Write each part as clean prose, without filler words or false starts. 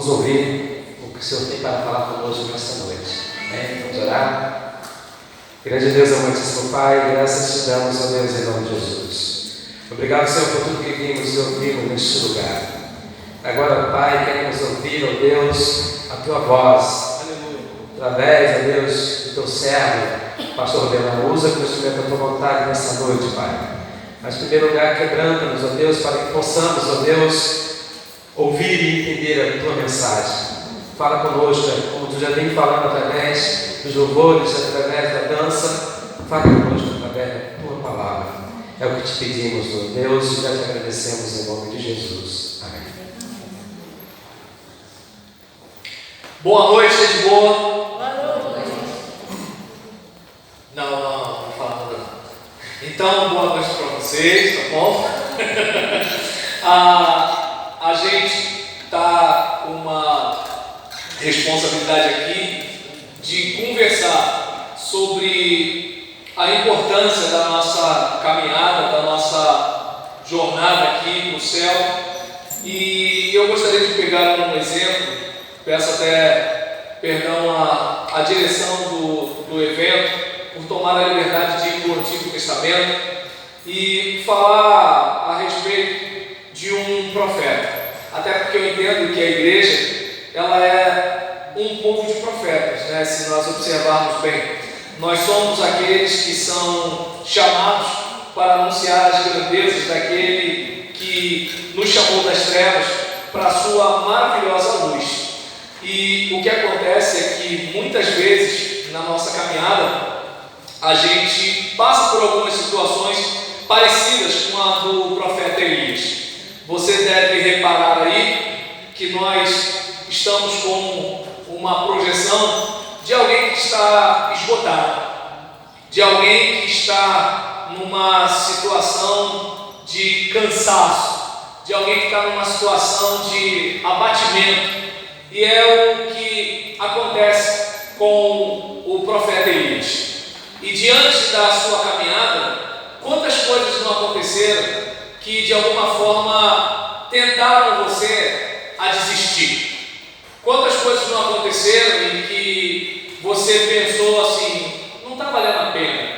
Vamos ouvir o que o Senhor tem para falar conosco nesta noite. Amém? Vamos orar? Grande Deus, amantíssimo Pai, graças te damos, ó Deus, em nome de Jesus. Obrigado, Senhor, por tudo que vimos e ouvimos neste lugar. Agora, Pai, queremos ouvir, ó Deus, a Tua voz. Aleluia. Através, ó Deus, do Teu servo, Pastor Bernardo, usa com o instrumento da Tua vontade nesta noite, Pai. Mas, em primeiro lugar, quebranta-nos, ó Deus, para que possamos, ó Deus, ouvir e entender a Tua mensagem. Fala conosco, como Tu já vem falando através dos louvores, através da dança. Fala conosco através da Tua palavra. É o que Te pedimos, ó Deus, e já Te agradecemos em nome de Jesus. Amém. Boa noite, gente boa. Boa noite. Não fala nada. Então, boa noite para vocês, tá bom? A gente está com uma responsabilidade aqui de conversar sobre a importância da nossa caminhada, da nossa jornada aqui no céu. E eu gostaria de pegar um exemplo, peço até perdão à direção do evento, por tomar a liberdade de ir para o Antigo Testamento e falar a respeito de um profeta. Até porque eu entendo que a igreja, ela é um povo de profetas, né? Se nós observarmos bem, nós somos aqueles que são chamados para anunciar as grandezas daquele que nos chamou das trevas para a sua maravilhosa luz. E o que acontece é que muitas vezes na nossa caminhada a gente passa por algumas situações parecidas com a do profeta Elias. Você deve reparar aí que nós estamos com uma projeção de alguém que está esgotado, de alguém que está numa situação de cansaço, de alguém que está numa situação de abatimento. E é o que acontece com o profeta Elias. E diante da sua caminhada, quantas coisas não aconteceram que de alguma forma tentaram você a desistir? Quantas coisas não aconteceram em que você pensou assim, não está valendo a pena,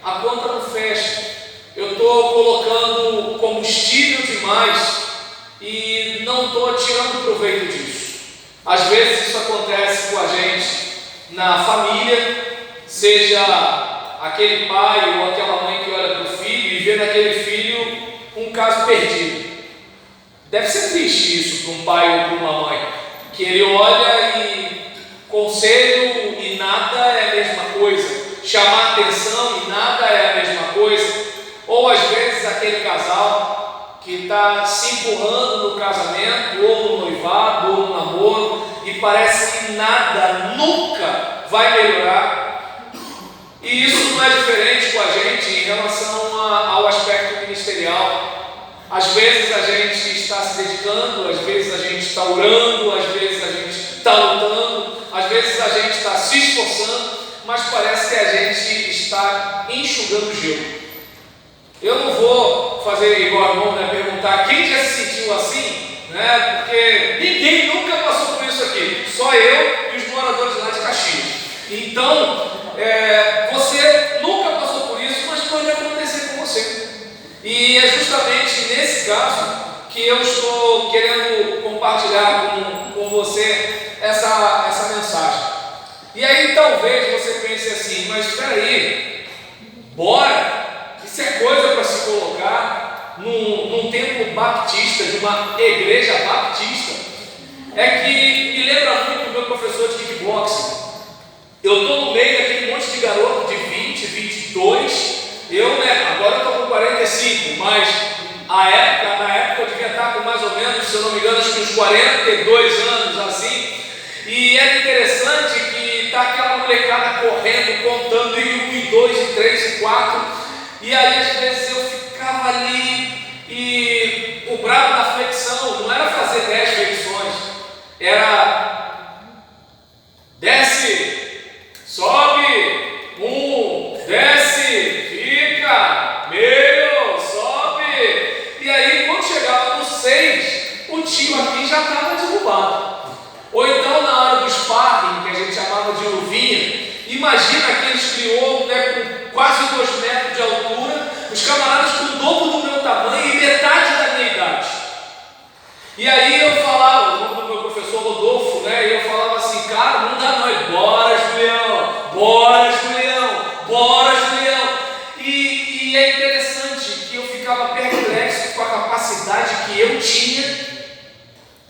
a conta não fecha, eu estou colocando combustível demais e não estou tirando proveito disso. Às vezes isso acontece com a gente na família, seja aquele pai ou aquela mãe que olha para o filho e vê naquele filho um caso perdido. Deve ser triste isso para um pai ou para uma mãe, que ele olha e conselho e nada é a mesma coisa, chamar atenção e nada é a mesma coisa, ou às vezes aquele casal que está se empurrando no casamento, ou no noivado, ou no namoro, e parece que nada nunca vai melhorar. E isso não é diferente com a gente em relação ao aspecto ministerial. Às vezes a gente está se dedicando, às vezes a gente está orando, às vezes a gente está lutando, às vezes a gente está se esforçando, mas parece que a gente está enxugando gelo. Eu não vou fazer igual a irmão, né, perguntar quem já se sentiu assim, né, porque ninguém nunca passou por isso aqui, só eu e os moradores lá de Caxias. Então, você nunca passou por isso, mas pode acontecer com você. E é justamente nesse caso que eu estou querendo compartilhar com você essa mensagem. E aí talvez você pense assim, mas espera aí, bora? Isso é coisa para se colocar num templo baptista, de uma igreja baptista. É que me lembra muito do meu professor de kickboxing. Eu estou no meio daquele monte de garoto de 20, 22. Agora eu estou com 45, mas na época eu devia estar com mais ou menos, se eu não me engano, acho que uns 42 anos assim. E era interessante que está aquela molecada correndo, contando em 1, e 2, e 3, e 4. E aí às vezes eu ficava ali e o brabo da flexão não era fazer 10 flexões, era desce, sobe, 1, desce, fica, meio, sobe. E aí quando chegava no 6, o tio aqui já estava derrubado. Ou então na hora do sparring, que a gente chamava de luvinha, imagina aqueles crioulos, né, com quase 2 metros de altura, os camaradas com o dobro do meu tamanho e metade da minha idade. E aí eu falava, o nome do meu professor Rodolfo, né, e eu falava assim, cara, não dá não, bora Julião, bora Julião, bora Julião. E é interessante que eu ficava perplexo com a capacidade que eu tinha,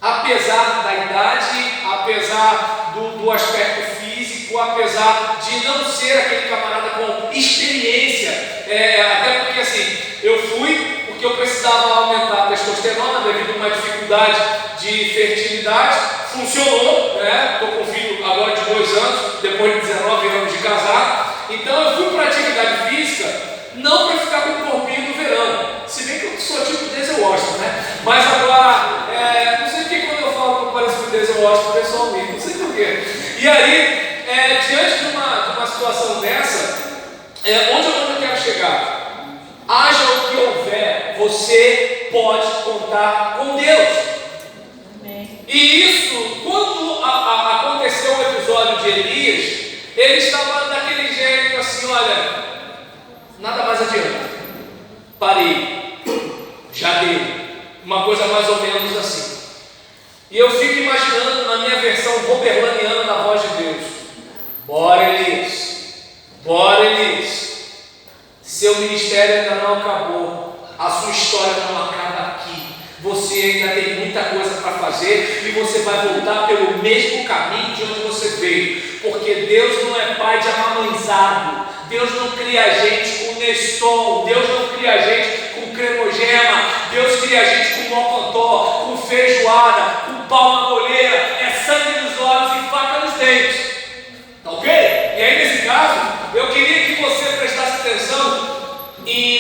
apesar da idade, apesar do aspecto físico, apesar de não ser aquele camarada com experiência, até porque assim, eu fui porque eu precisava aumentar a testosterona devido a uma dificuldade de fertilidade, funcionou, né? Estou com um filho agora de 2 anos, depois de 19 anos de casar, então eu fui para a atividade física, não para ficar com o corpinho do verão, se bem que eu sou tipo Denzel Washington, né? Mas agora, não sei porque quando eu falo que eu pareço com Denzel Washington, o pessoal me, não sei porquê. E aí, diante de uma situação dessa, onde eu quero chegar? Haja o que houver, você pode contar com Deus. Amém. E isso, quando aconteceu o episódio de Elias, ele estava daquele jeito assim, olha, nada mais adianta, parei, já deu, uma coisa mais ou menos assim. E eu fico imaginando na minha versão roberlaniana da voz de Deus, bora Elias, bora Elias, seu ministério ainda não acabou, a sua história não acaba aqui, você ainda tem muita coisa para fazer e você vai voltar pelo mesmo caminho de onde você veio, porque Deus não é pai de amamãezado, Deus não cria a gente com Neston, Deus não cria a gente com cremogema, Deus cria a gente com mocotó, com feijoada, com pau na moleira, é sangue nos olhos e faca nos dentes, tá ok? E aí nesse caso, eu queria que você prestasse atenção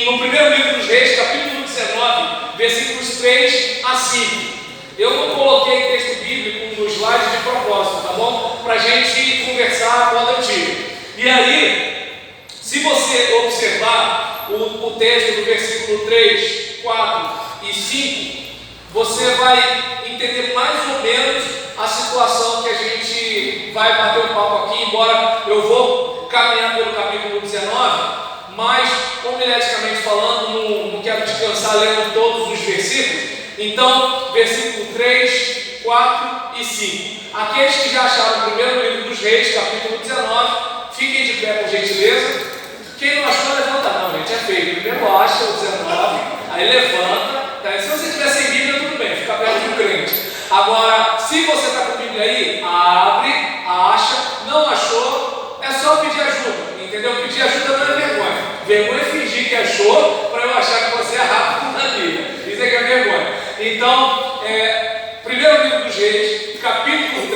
no primeiro livro dos Reis, capítulo 19, versículos 3 a 5. Eu não coloquei texto bíblico no slide de propósito, tá bom? Para a gente conversar a moda antiga. E aí, se você observar o texto do versículo 3, 4 e 5, você vai entender mais ou menos a situação que a gente vai bater o papo aqui, embora eu vou caminhar pelo capítulo 19, mas, homileticamente falando, não quero descansar lendo todos os versículos. Então, versículo 3, 4 e 5. Aqueles que já acharam o primeiro livro dos Reis, capítulo 19, fiquem de pé, por gentileza. Quem não achou, levanta não, gente, é feio. Primeiro acha o 19, aí levanta. Tá? Se você tiver sem Bíblia, tudo bem, fica perto de um crente. Agora, se você está com a Bíblia aí, abre, acha, não achou, é só pedir ajuda, entendeu? Pedir ajuda não é vergonha. Vergonha é fingir que achou, para eu achar que você é rápido na Bíblia. Isso é que é vergonha. Então, primeiro livro dos Reis, capítulo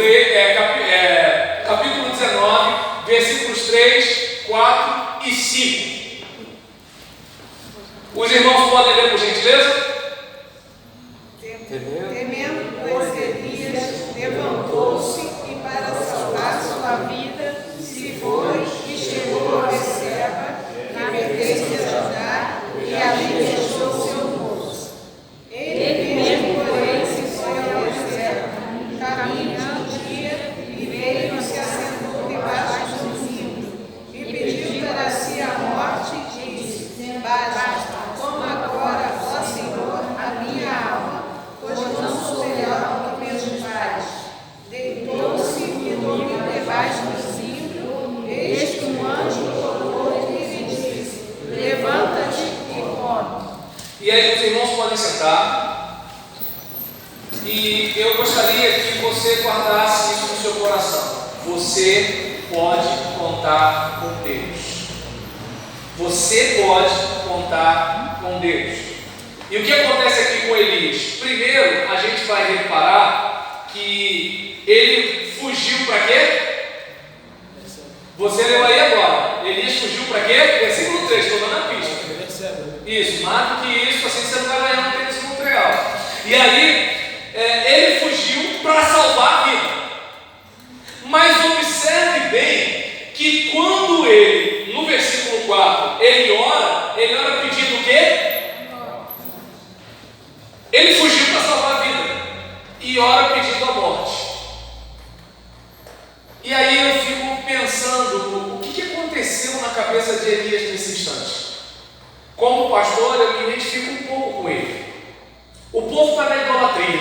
19, versículos 3, 4 e 5. Os irmãos podem ler, por gentileza? Temendo, pois Elias levantou-se e para salvar sua vida se foi e chegou a Beceba, que pertence a Judá, e ali deixou seu moço. Ele mesmo, porém, se foi a Beceba, caminhando um dia, e veio e se assentou debaixo de um zimbro, e pediu para si a morte, e disse: basta, como agora, ó Senhor, a minha alma, pois não sou melhor que meus pais. Deitou-se e dormiu debaixo do zimbro, eis que um anjo tocou e lhe disse: levanta-te e come. E aí os irmãos podem sentar. E eu gostaria que você guardasse isso no seu coração. Você pode contar com Deus. Você pode contar com Deus. E o que acontece aqui com Elias? Primeiro, a gente vai reparar que ele fugiu para quê? Você leu aí agora. Elias fugiu para quê? Versículo 3, estou dando a pista. Isso, mais do que isso, assim você não vai ganhar um tênis Montreal. E aí, ele fugiu para salvar a vida. Mas observe bem que quando ele, no versículo 4, ele ora pedindo o quê? Ele fugiu para salvar a vida e ora pedindo a morte. E aí eu fico pensando, o que aconteceu na cabeça de Elias nesse instante? Como pastor, eu me identifico um pouco com ele. O povo está na idolatria.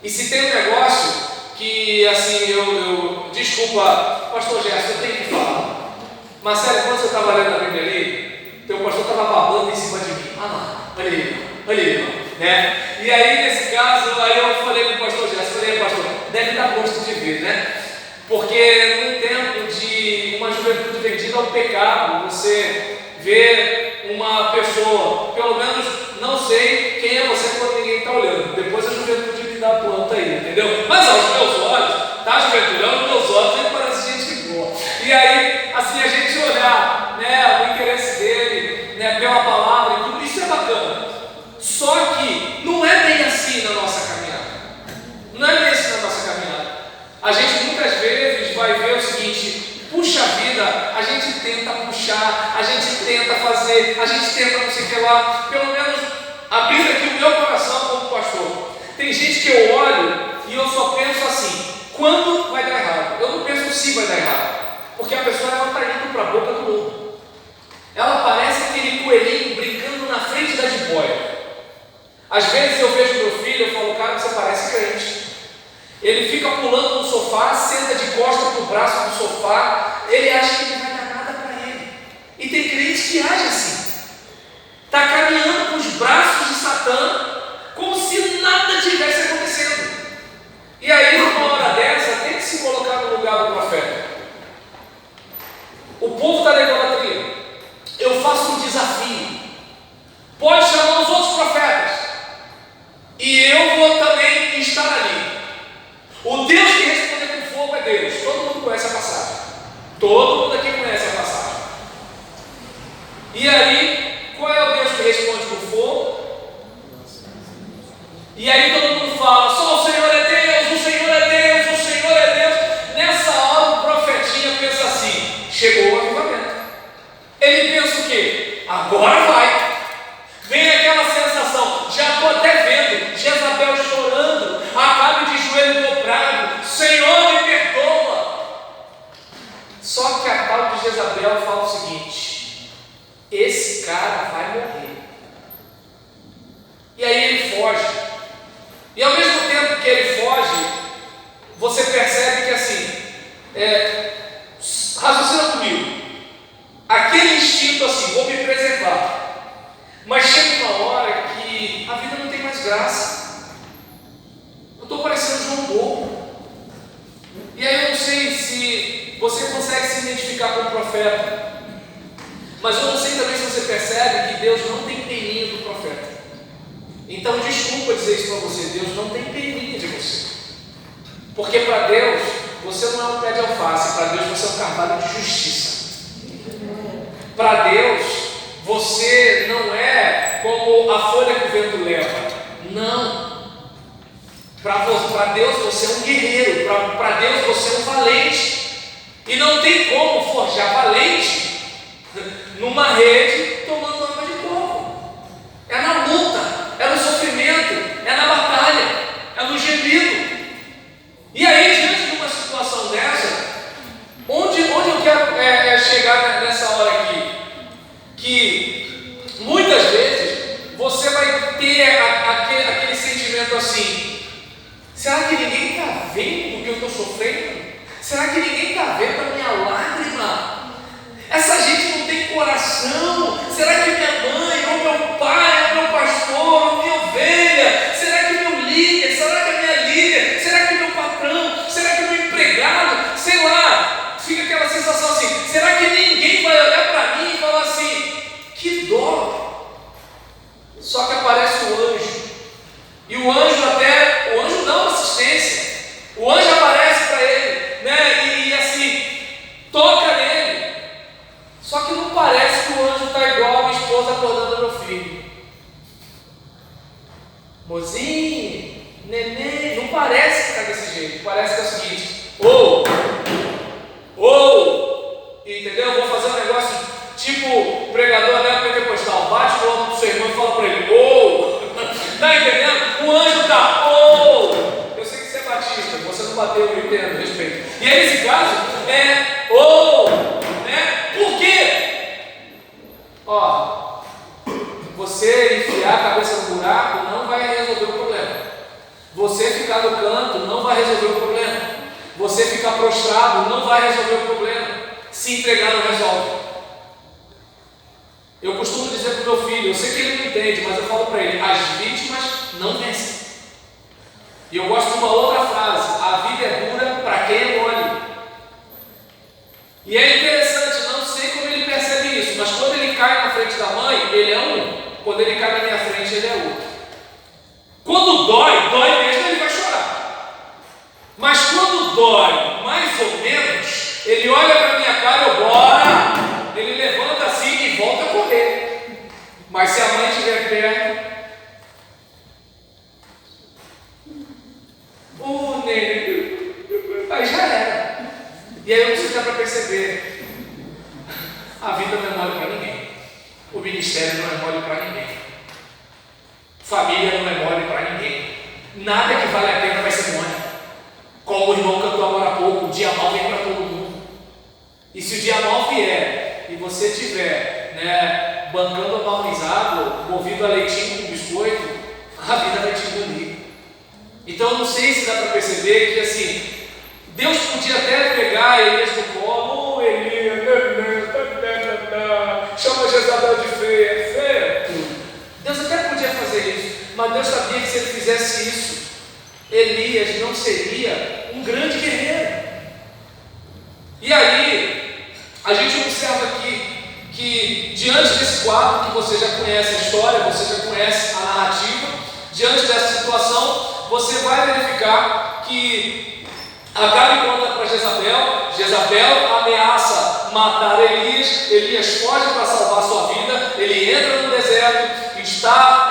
E se tem um negócio que, assim, desculpa, pastor Gerson, eu tenho que falar. Marcelo, quando você estava lendo a Bíblia ali, teu pastor estava babando em cima de mim. Ah lá, olha ele, né? E aí, nesse caso, aí eu falei com o pastor Gerson, pastor, deve dar gosto de ver, né? Porque num tempo de uma juventude vendida ao pecado, você vê uma pessoa, pelo menos não sei quem é você quando ninguém está olhando, depois a juventude me dá a planta aí, entendeu? Mas aos meus olhos, tá, juventude, aos meus olhos ele parece gente boa. E aí, assim, a gente olhar, né, o interesse dele, né, pela palavra e tudo, isso é bacana. Só que não é bem assim na nossa caminhada. Não é bem assim na nossa caminhada. A gente muitas vezes vai ver o seguinte: puxa vida, a gente tenta puxar, a gente tenta fazer, a gente tenta não sei o que lá, pelo menos abrir aqui o meu coração como pastor. Tem gente que eu olho e eu só penso assim: quando vai dar errado? Eu não penso se vai dar errado, porque a pessoa está indo para a boca do mundo. Ela parece aquele coelhinho brincando na frente da jiboia. Às vezes eu vejo meu filho, eu falo: cara, você parece crente. Ele fica pulando no sofá, senta de costas para o braço do sofá, ele acha que não vai dar nada para ele. E tem crente que age assim, está caminhando com os braços de Satã, como se nada tivesse acontecendo. E aí, numa hora dessa, tem que se colocar no lugar do profeta. O povo está na idolatria. Eu faço um desafio. Pode chamar os outros profetas, e eu vou também estar ali. O Deus que responde com fogo é Deus. Todo mundo conhece a passagem. Todo mundo aqui conhece a passagem. E aí, qual é o Deus que responde com fogo? E aí todo mundo fala: só o Senhor é Deus, o Senhor é Deus, o Senhor é Deus. Nessa hora o profetinha pensa assim: chegou o avivamento. Ele pensa o quê? Agora vai. Vem aquela sensação: já estou até vendo Jezabel chorando, Acabe de joelho dobrado, Senhor me perdoa. Só que a tal de Jezabel fala o seguinte: esse cara vai morrer. E aí ele foge. E ao mesmo tempo que ele foge, você percebe que assim, raciocina comigo, aquele instinto assim: vou me preservar. Mas chega uma hora que a vida não tem mais graça. Eu estou parecendo João Bobo. E aí eu não sei se você consegue se identificar com o profeta, mas eu não sei também se você percebe que Deus não tem peninha do profeta. Então desculpa dizer isso para você: Deus não tem peninha de você. Porque para Deus você não é um pé de alface, para Deus você é um carvalho de justiça. Para Deus você não é como a folha que o vento leva. Não. Para Deus você é um guerreiro. Para Deus você é um valente. E não tem como forjar valente numa rede tomando água de coco. É na luta, é no sofrimento, é na batalha, é no gemido. E aí, diante de uma situação dessa, onde eu quero chegar nessa hora aqui? Que muitas vezes você vai ter aquele sentimento assim: será que ninguém está vendo o que eu estou sofrendo? Será que ninguém está vendo a minha lágrima? Essa gente não tem coração. Será que minha mãe, ou meu pai, ou meu pastor, ou minha ovelha, será que meu líder, será que a minha líder, será que meu patrão, será que meu empregado, sei lá, fica aquela sensação assim: será que ninguém vai olhar para mim e falar assim: que dó? Só que aparece o anjo, e o anjo dá uma assistência, o anjo aparece para ele, né? E assim, toca nele. Só que não parece que o anjo está igual a minha esposa acordando meu filho. Mozinho, neném, não parece que está desse jeito. Parece que é o seguinte: entendeu? Eu vou fazer um negócio tipo pregador, né, pentecostal, bate no ombro do seu irmão e fala para ele: tá entendendo? O anjo está: eu sei que você é batista, você não bateu, eu entendo, respeito. E aí, nesse caso, por quê? Ó, você enfiar a cabeça no buraco não vai resolver o problema. Você ficar no canto não vai resolver o problema. Você ficar prostrado não vai resolver o problema. Se entregar não resolve. Eu costumo dizer para o meu filho, eu sei que ele não entende, mas eu falo para ele, as vítimas não vencem. E eu gosto de uma outra frase, a vida é dura para quem é mole. E é interessante, não sei como ele percebe isso, mas quando ele cai na frente da mãe, ele é um. Quando ele cai na minha frente, ele é outro. Quando dói mesmo, ele vai chorar. Mas quando dói mais ou menos, ele olha para a minha cara, eu bora. Ele levanta assim e volta a correr. Mas se a mãe estiver perto, nele, aí já era. E aí eu preciso dar para perceber: a vida não é mole para ninguém, o ministério não é mole para ninguém, família não é mole para ninguém, nada que vale a pena vai ser mole. Como o irmão cantou agora há pouco, o dia mal vem para todo mundo. E se o dia mal vier e você estiver bancando a balmizado, movido a leitinho com biscoito, a vida vai te engolir. Então eu não sei se dá para perceber que assim, Deus podia até pegar Elias no colo, Elias, chama Jezabel de feia. Deus até podia fazer isso, mas Deus sabia que se ele fizesse isso, Elias não seria um grande guerreiro. E aí, a gente observa aqui que diante desse quadro que você já conhece a história, você já conhece a narrativa, diante dessa situação, você vai verificar que Acabe conta para Jezabel ameaça matar Elias foge para salvar sua vida, ele entra no deserto, está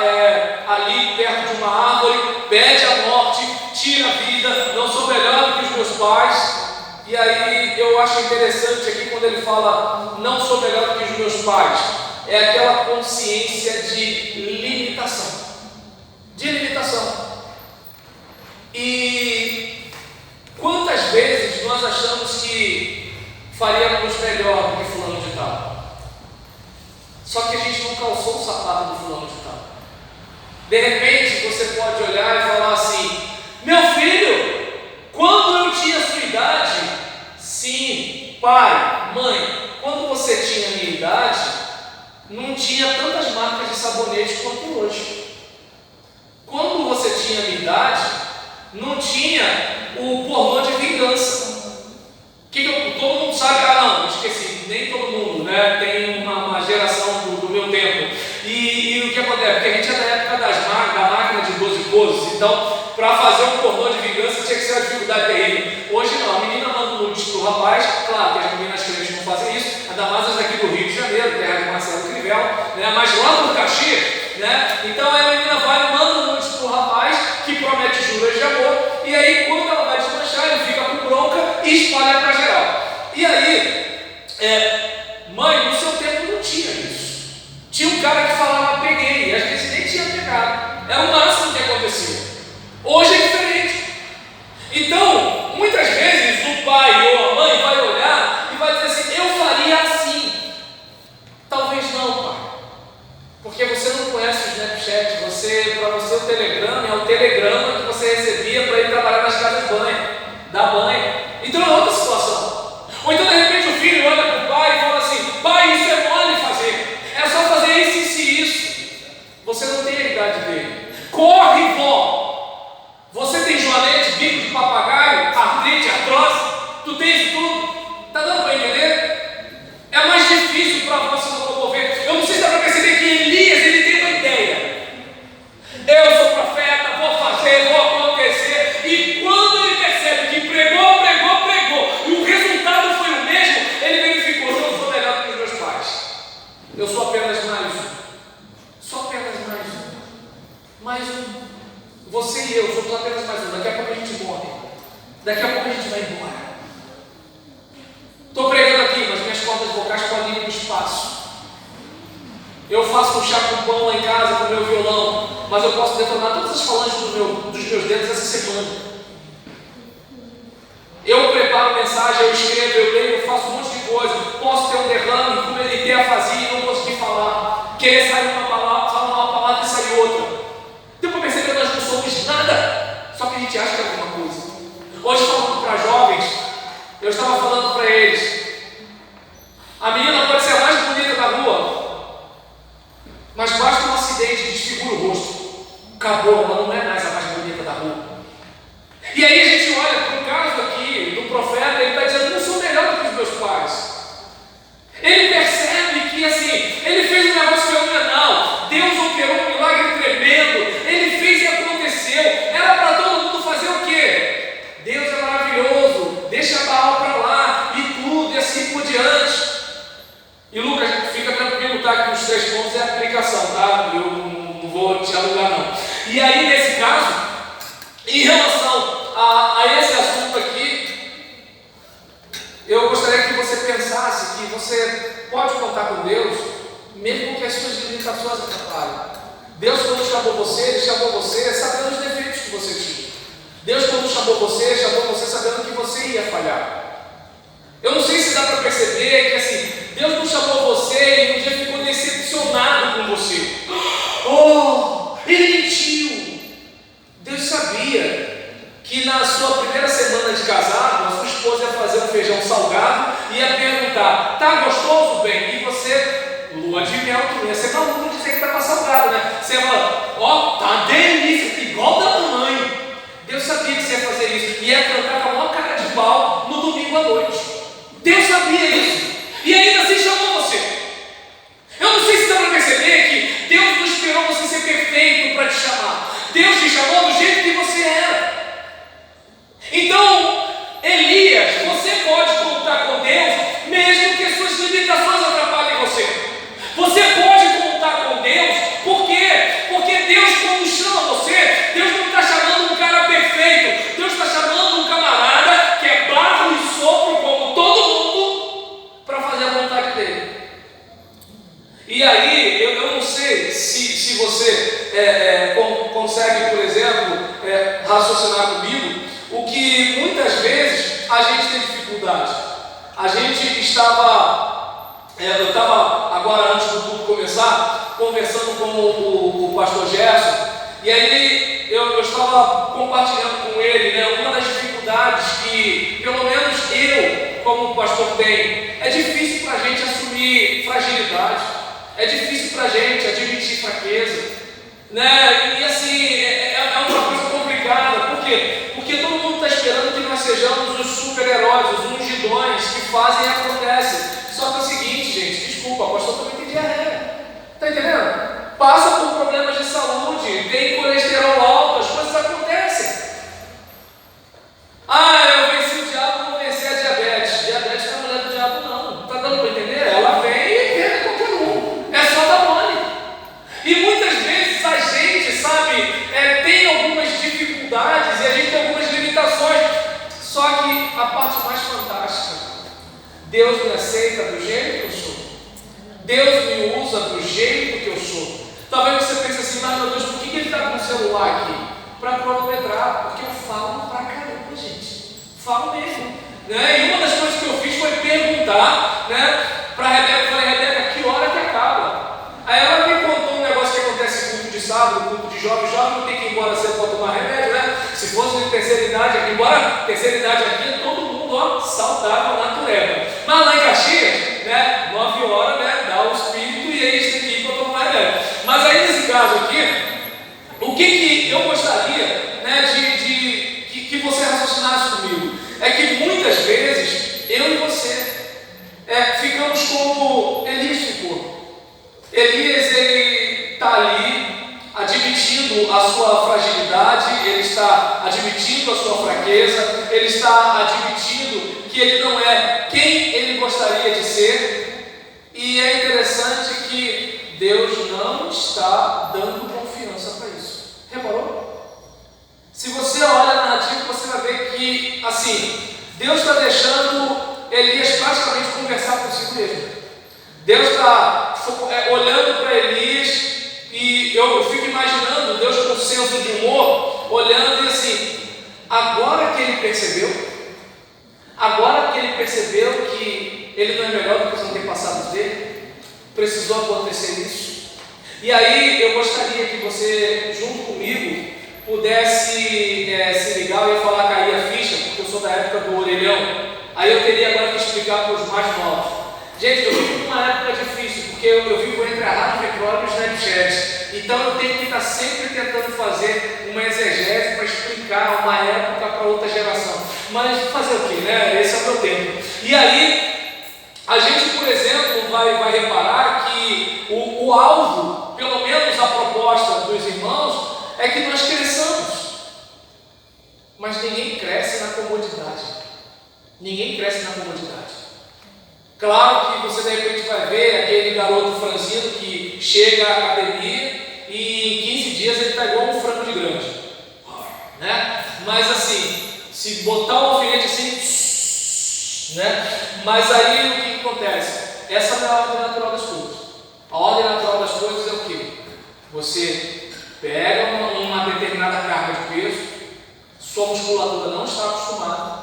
ali perto de uma árvore, pede a morte, tira a vida, não sou melhor do que os meus pais. E aí eu acho interessante aqui quando ele fala não sou melhor do que os meus pais, é aquela consciência de limitação. E quantas vezes nós achamos que faríamos melhor do que fulano de tal? Só que a gente não calçou o sapato do fulano de tal. De repente você pode olhar e falar assim: meu filho, quando eu tinha sua idade, sim, pai, mãe, quando você tinha a minha idade, não tinha tantas marcas de sabonete quanto hoje. Quando você tinha a minha idade, não tinha o pornô de vingança. Todo mundo sabe, não, esqueci, nem todo mundo, né? Tem uma geração do meu tempo. E o que acontece? Porque a gente é da época da máquina de 12 poses, então, para fazer um pornô de vingança tinha que ser uma dificuldade terrível. Hoje não, a menina manda um nudes pro rapaz, claro que as meninas crentes não fazem isso, ainda mais as daqui do Rio de Janeiro, terra de Marcelo Crivella, né? Mas lá por Caxias, né? Então a menina vai e manda um nudes pro rapaz, que promete juras de amor, e aí quando ela vai desmanchar, ele fica com bronca e espalha para geral. E aí, mãe, no seu tempo não tinha isso. Tinha um cara que falava peguei, e às vezes nem tinha pegado. Era o máximo que acontecia. Hoje é diferente. Então, muitas vezes o pai ou a mãe vai olhar e vai dizer assim: eu faria assim. Talvez não, pai. Porque você não conhece o Snapchat. Para você o Telegram é o telegrama que você recebia para ir trabalhar nas casas de banho, dar banho. Então é outra situação. Ou então de repente o filho olha para o pai e fala assim: pai, isso é mole fazer, é só fazer isso e isso. Você não tem a idade dele. Corre, vó. Você tem joanete, bico de papagaio, artrite, artrose, tu tens tudo. Está dando para entender? É mais difícil para você se locomover. Eu não sei se dá para perceber que Elias ele tem uma ideia. Eu sou profeta, vou fazer, vou acontecer. E quando ele percebe que pregou, e o resultado foi o mesmo, ele verificou: eu não sou melhor do que os meus pais. Eu sou apenas mais um. Sou apenas mais um. Mais um. Você e eu somos apenas mais um. Daqui a pouco a gente morre. Daqui a pouco a gente vai embora. Estou pregando aqui, mas minhas cordas vocais podem ir para o espaço. Eu faço um chá com pão lá em casa com o meu violão, mas eu posso detonar todas as falanges dos meus dedos essa semana. Eu preparo mensagem, eu escrevo, eu leio, eu faço um monte de coisa. Posso ter um derrame, como ele fazia e não conseguir falar. Querer sair uma palavra, falar uma palavra e sair outra. Deu para perceber que nós não somos nada, só que a gente acha que é alguma coisa. Hoje, falando para jovens, eu estava falando para eles: a menina pode ser a mais bonita da rua, mas basta um acidente, desfigura o rosto. Acabou, ela não é mais a mais bonita da rua. E aí a gente olha para o caso aqui do profeta, ele está dizendo: eu não sou melhor do que os meus pais. Ele percebe que assim, ele fez um negócio fenomenal, Deus operou um milagre tremendo, ele fez e aconteceu. Era para todo mundo fazer o quê? Deus é maravilhoso, deixa Baal para lá e tudo, e assim por diante. E Lucas, fica tranquilo, tá? Que os 3 pontos é a aplicação, tá? Eu não vou te alugar, não. E aí, nesse caso, em relação a esse assunto aqui, eu gostaria que você pensasse que você pode contar com Deus, mesmo que as suas limitações atrapalhem. Deus, quando chamou você, Ele chamou você sabendo os defeitos que você tinha. Deus, quando chamou você sabendo que você ia falhar. Eu não sei se dá para perceber que assim, Deus não chamou você e um dia ficou decepcionado com você. Oh, Ele mentiu. Deus sabia que na sua primeira semana de casado, a sua esposa ia fazer um feijão salgado e ia perguntar: tá gostoso, bem? E você, lua de mel, tu ia ser maluco de dizer que estava salgado, né? Você ia falar: ó, tá delícia, igual da mamãe. Deus sabia que você ia fazer isso e ia cantar com a maior cara de pau no domingo à noite. Deus sabia isso e ainda assim chamou você. Eu não sei se dá para perceber que Deus não esperou você ser perfeito para te chamar. Deus te chamou do jeito que você era. Então, Elias, você pode contar com Deus, mesmo que as suas limitações atrapalhem você. Você pode contar com Deus, por quê? Porque Deus, quando chama você, Deus não está chamando um cara perfeito, Deus está chamando um camarada que é barro e sopro como todo mundo, para fazer a vontade dele. E aí, eu não sei se você consegue, por exemplo, raciocinar comigo, o que muitas vezes a gente tem dificuldade. A gente eu estava agora, antes do culto começar, conversando com o pastor Gerson, e aí eu estava compartilhando com ele, né, uma das dificuldades que, pelo menos eu, como pastor, tenho. É difícil para a gente assumir fragilidade, é difícil para a gente admitir fraqueza, né? E assim, é uma coisa complicada. Por quê? Porque todo mundo está esperando que nós sejamos os super-heróis, os ungidões que fazem e acontecem. Só que é o seguinte, gente, desculpa, o pastor também tem diarreia. Está entendendo? Passa por problemas de saúde, tem colesterol alto, as coisas acontecem. Ah, eu venci o diabo, vou vencer a diabetes. Diabetes não é mulher do diabo, não. Está dando para entender? Ela vem e pega qualquer um. É só dar mole. E muitas vezes a gente, sabe, tem algumas dificuldades e a gente tem algumas limitações. Só que a parte mais fantástica, Deus me aceita do jeito que eu sou. Deus me usa do jeito que eu sou. Talvez você pense assim: mas meu Deus, por que ele está com o celular aqui? Para cronometrar, porque eu falo pra caramba, gente. Falo mesmo. Né? E uma das coisas que eu fiz foi perguntar, né, para a Rebeca. Eu falei: Rebeca, que hora que acaba? Aí ela me contou um negócio que acontece em culto de sábado, culto de jovem não tem que ir embora cedo para tomar remédio, né? Se fosse de terceira idade aqui, embora terceira idade aqui, todo mundo, ó, saudável, natureba. Mas lá em Caxias, né, 9 horas, né, dá o espírito e aí eles têm que ir para tomar remédio. Mas aí nesse caso aqui, o que eu gostaria, né, que você raciocinasse comigo, é que muitas vezes eu e você ficamos como Elias ficou. Elias, ele está ali admitindo a sua fragilidade, ele está admitindo a sua fraqueza, ele está admitindo que ele não é quem ele gostaria de ser. E é interessante que Deus não está dando confiança para isso. Reparou? Se você olha na narrativa, você vai ver que, assim, Deus está deixando Elias praticamente conversar consigo mesmo. Deus está olhando para Elias e eu fico imaginando Deus com senso de humor, olhando e assim, agora que ele percebeu, Agora que ele percebeu que ele não é melhor do que os antepassados dele, precisou acontecer isso. E aí eu gostaria que você, junto comigo, pudesse se ligar. Eu ia falar cair a ficha, porque eu sou da época do orelhão. Aí eu teria agora que explicar para os mais novos. Gente, eu vivo numa época difícil, porque eu vivo entre a Rádio Petróleo e o Snapchat. Então eu tenho que estar sempre tentando fazer uma exegese para explicar uma época para outra geração. Mas fazer o quê, né? Esse é o meu tempo. E aí, a gente, por exemplo, vai reparar que o alvo, pelo menos a proposta dos irmãos, é que nós cresçamos. Mas ninguém cresce na comodidade. Ninguém cresce na comodidade. Claro que você de repente vai ver aquele garoto franzino que chega à academia e em 15 dias ele está igual um frango de grande, né? Mas assim, se botar um alfinete assim, né? Mas aí o que acontece? Essa não é a ordem natural das coisas. A ordem natural das coisas é o quê? Você pega uma determinada carga de peso, sua musculatura não está acostumada,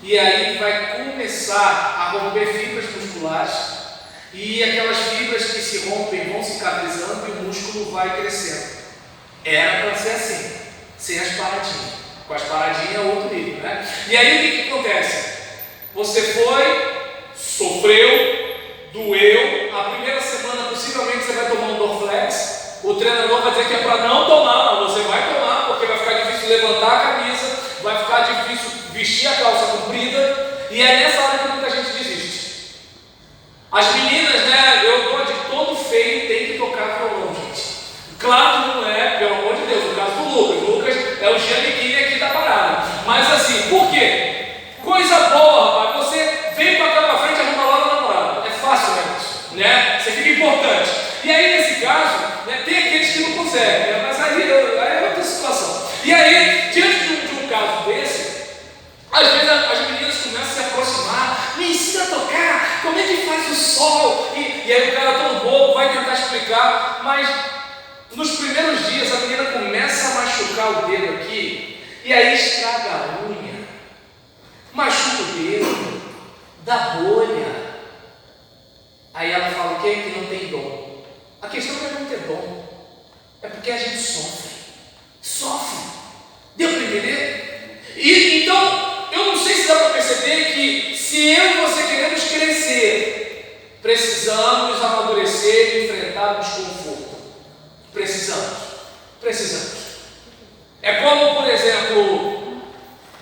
e aí vai começar a romper fibras musculares, e aquelas fibras que se rompem vão cicatrizando e o músculo vai crescendo. Era para ser assim, sem as paradinhas. Com as paradinhas é outro nível, né? E aí o que acontece? Você foi, sofreu, doeu, a primeira semana possivelmente você vai tomar um Dorflex, o treinador vai dizer que é para não tomar, mas você vai tomar, porque vai ficar difícil levantar a camisa, vai ficar difícil vestir a calça comprida, e é nessa hora que muita gente desiste. As meninas, né, eu dou de todo feio, tem que tocar violão, gente. Claro que não é, pelo amor de Deus, o caso do Lucas. O Lucas é o Giannichini aqui da parada. Mas assim, por quê? Coisa boa, rapaz, você vem pra cá pra frente e arruma logo a namorada. É fácil, né? Você fica importante. E aí, nesse caso, né, tem aqueles que não conseguem, né? Mas aí é outra situação. E aí, diante de um caso desse, às vezes as meninas começam a se aproximar, me ensina a tocar, como é que faz o sol? E aí o cara tão bobo vai tentar explicar, mas nos primeiros dias a menina começa a machucar o dedo aqui, e aí estraga a unha, machuca o dedo, dá bolha. Aí ela fala o quê? Que não tem dom. A questão não é não ter dom, é porque a gente sofre. Deu para entender? E então, eu não sei se dá para perceber que se eu e você queremos crescer, precisamos amadurecer e enfrentar o desconforto. Precisamos. É como, por exemplo,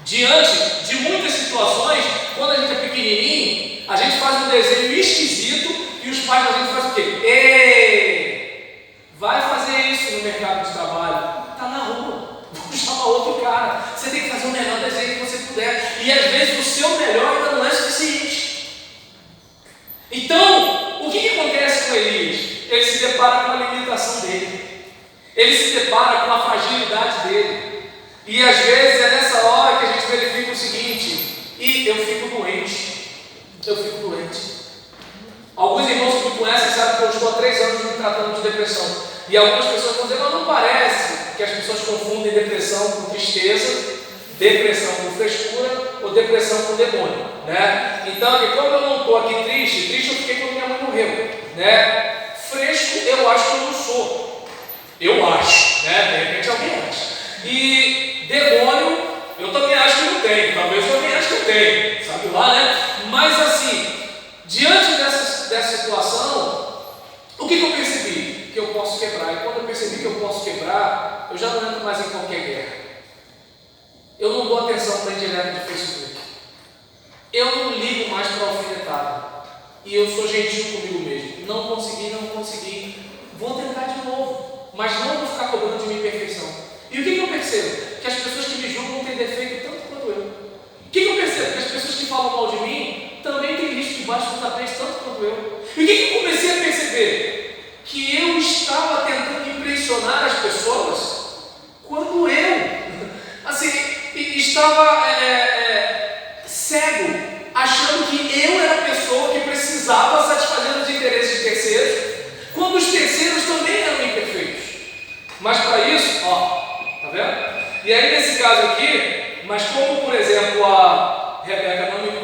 diante de muitas situações, quando a gente é pequenininho, a gente faz um desenho esquisito e os pais da gente fazem o quê? Ei, vai fazer isso no mercado de trabalho, está na rua, vamos chamar outro cara, você tem que fazer o melhor desenho que você puder, e às vezes o seu melhor ainda não é suficiente. Então, o que acontece com Elias? Ele se depara com a limitação dele, ele se depara com a fragilidade dele, e às vezes é nessa hora que a gente verifica o seguinte: e eu fico doente. Alguns irmãos que me conhecem sabem que eu estou há 3 anos me tratando de depressão, e algumas pessoas vão dizer, mas não parece que as pessoas confundem depressão com tristeza, depressão com frescura ou depressão com demônio, né? Então, como eu não estou aqui triste eu fiquei quando minha mãe morreu, né? Fresco eu acho que eu não sou, né? De repente alguém acha. E demônio eu também acho que não tenho, talvez eu também acho que eu tenho, sabe lá, né? Mas assim, diante dessa situação, o que eu percebi? Que eu posso quebrar. E quando eu percebi que eu posso quebrar, eu já não entro mais em qualquer guerra. Eu não dou atenção para indireta de Facebook. Eu não ligo mais para alfinetada. E eu sou gentil comigo mesmo. Não consegui. Vou tentar de novo. Mas não vou ficar cobrando de mim perfeição. E o que eu percebo? Que as pessoas que me julgam têm defeito tanto quanto eu. O que eu percebo? Que as pessoas que falam mal de mim também têm lixo debaixo do tapete tanto quanto eu. E o que eu comecei a perceber? Que eu estava tentando impressionar as pessoas quando eu, assim, estava cego, achando que eu era a pessoa que precisava satisfazer os interesses de terceiros, quando os terceiros também eram imperfeitos. Mas para isso, tá vendo? E aí nesse caso aqui, mas como por exemplo a Rebeca não me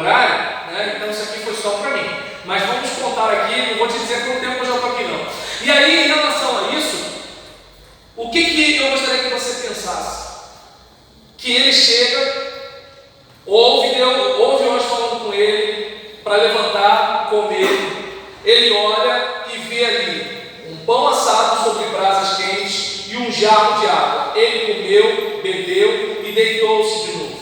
horário, né? Então isso aqui foi só para mim. Mas vamos contar aqui, não vou te dizer quanto tempo eu já estou aqui não. E aí, em relação a isso, o que eu gostaria que você pensasse? Que ele chega, ouve hoje falando com ele, para levantar, comer. Ele olha e vê ali um pão assado sobre brasas quentes e um jarro de água. Ele comeu, bebeu e deitou-se de novo.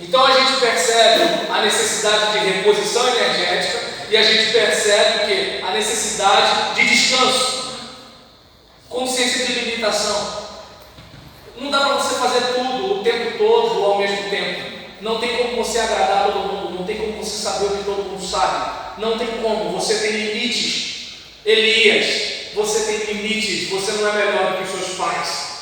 Então a gente percebe a necessidade de reposição energética e a gente percebe que a necessidade de descanso, consciência de limitação. Não dá para você fazer tudo o tempo todo ao mesmo tempo. Não tem como você agradar todo mundo, não tem como você saber o que todo mundo sabe. Não tem como, você tem limites. Elias, você tem limites, você não é melhor do que os seus pais.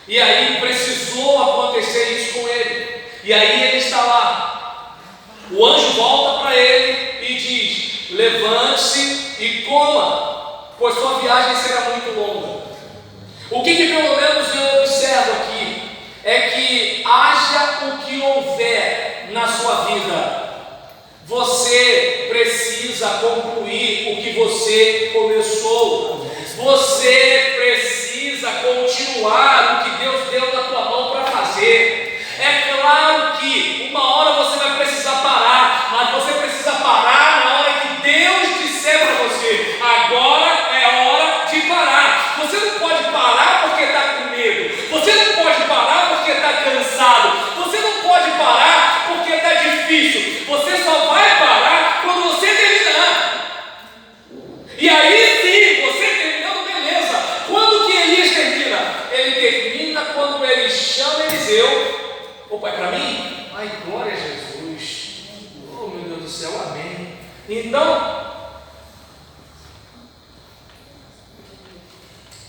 E aí precisou acontecer isso com ele. E aí ele está lá. O anjo volta para ele e diz: levante-se e coma, pois sua viagem será muito longa. O que pelo menos eu observo aqui é que haja o que houver na sua vida, você precisa concluir o que você começou. Você precisa continuar o que Deus deu na tua mão para fazer. É claro que uma hora você vai precisar parar, mas você precisa parar na hora que Deus disser para você: agora é hora de parar. Você não pode parar porque está com medo. Você não pode parar porque está cansado. Você não pode parar porque está difícil. Você só vai parar quando você terminar. E aí sim, você terminando, beleza. Quando que Elias termina? Ele termina quando ele chama Eliseu. Opa, é para mim? Ai, glória a Jesus. Oh, meu Deus do céu, amém. Então,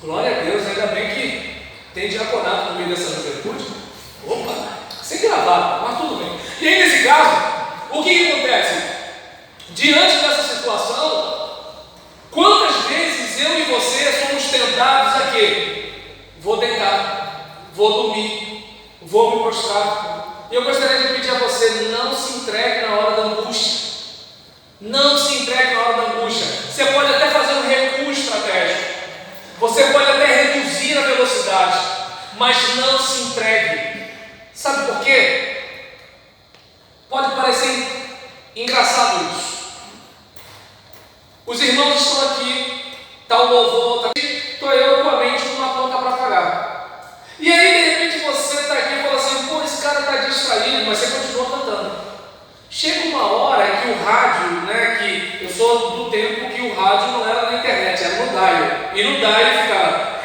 glória a Deus, ainda bem que tem diaconato no meio dessa juventude. Opa, sem gravata, mas tudo bem. E aí, nesse caso, o que acontece? Diante dessa situação, quantas vezes eu e você somos tentados a quê? Vou deitar, vou dormir, vou me prostrar. Eu gostaria de pedir a você: não se entregue na hora da angústia. Não se entregue na hora da angústia. Você pode até fazer um recuo estratégico. Você pode até reduzir a velocidade, mas não se entregue. Sabe por quê? Pode parecer engraçado isso. Os irmãos estão aqui, está o louvor, está aqui, estou eu com a mente numa conta para pagar. E aí, de repente, você está aqui e fala assim: pô, esse cara está distraído, mas você continua cantando. Chega uma hora que o rádio, né, que eu sou do tempo que o rádio não era na internet, era no dial. E no dial ficava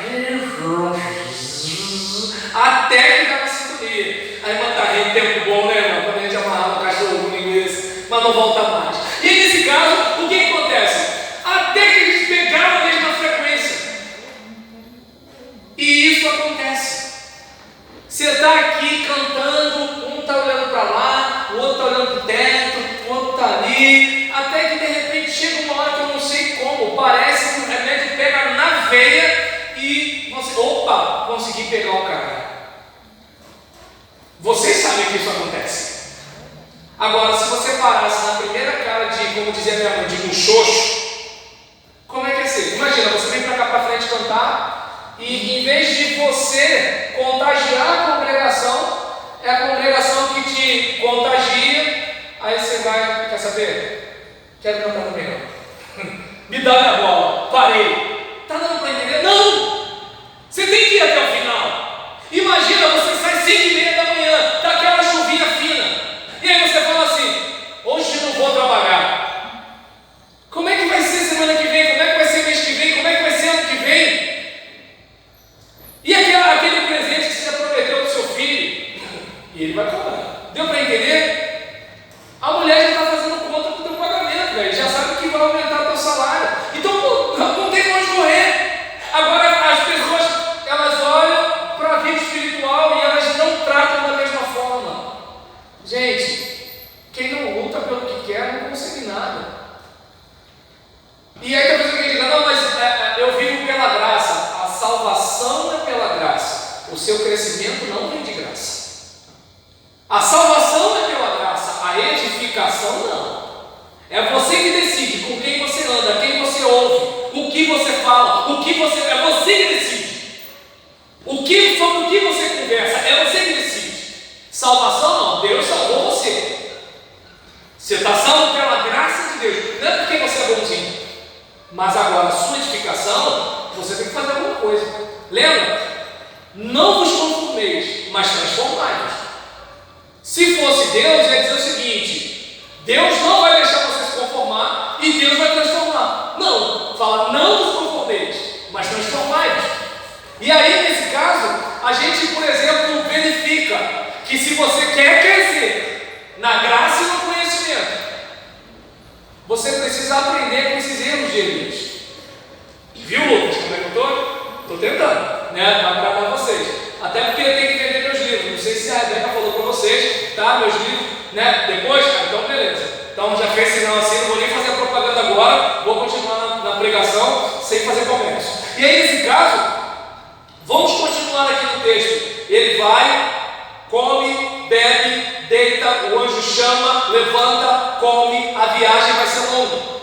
até que dava sintonia. Aí mandaria tempo bom, né, irmão? Quando a gente amarrava o cachorro no inglês, mas não volta mais. E aí, nesse caso, o que acontece? Até que eles pegaram a mesma frequência. E isso acontece. Você está aqui cantando, um está olhando para lá, o outro está olhando para o teto, o outro está ali, até que de repente chega uma hora que eu não sei como, parece que o remédio pega na veia e você, opa, consegui pegar o cara. Vocês sabem que isso acontece. Agora, se você parasse na primeira cara de, como dizia minha mãe, de um xoxo, como é que é ser? Imagina, você vem para cá para frente cantar e em vez de você contagiar a congregação, é a congregação que te contagia. Aí você vai, quer saber? Quero cantar também não. Me dá minha bola, parei. Tá dando para entender? Não! Você tem que ir até o final. Imagina, você sai 5h30 da manhã, tá aquela chuvinha fina, e aí você fala assim: hoje não vou trabalhar. Como é que vai ser semana que vem? Como é que vai ser mês que vem? Como é que vai ser ano que vem? E aquele presente que você já prometeu para o seu filho? E ele vai cobrar. Deu para entender? A mulher já está fazendo conta com o teu pagamento, velho. Já sabe que vai aumentar o teu salário. Então não tem como correr. Agora as pessoas, elas olham para a vida espiritual e elas não tratam da mesma forma. Gente, quem não luta pelo que quer não consegue nada. E aí talvez alguém diga: não, mas eu vivo pela graça. A salvação é pela graça. O seu crescimento não vem de graça. A salvação é pela graça. A edificação modificação, não. É você que decide com quem você anda, quem você ouve, o que você fala, é você que decide. Sobre o que você conversa, é você que decide. Salvação não, Deus salvou você. Você está salvo pela graça de Deus, não é porque você é bonzinho. Mas agora, a sua edificação, você tem que fazer alguma coisa. Lembra? Não vos conformeis, mas transformai-vos. Se fosse Deus, ia dizer o seguinte: Deus não vai deixar você se conformar e Deus vai transformar. Não, fala, não vos conformeis, mas transformai-vos. E aí, nesse caso, a gente, por exemplo, verifica que se você quer crescer na graça e no conhecimento, você precisa aprender com esses erros de Elias. Viu, Lucas, como é que eu estou? Estou tentando, né, para agradar vocês. Até porque eu tenho que vender meus livros. Não sei se a Rebeca falou para vocês, tá? Meus livros, né? Depois, então beleza. Então já fez sinal assim, não vou nem fazer propaganda agora, vou continuar na pregação sem fazer comércio. E aí, nesse caso, vamos continuar aqui no texto. Ele vai, come, bebe, deita, o anjo chama, levanta, come, a viagem vai ser longa.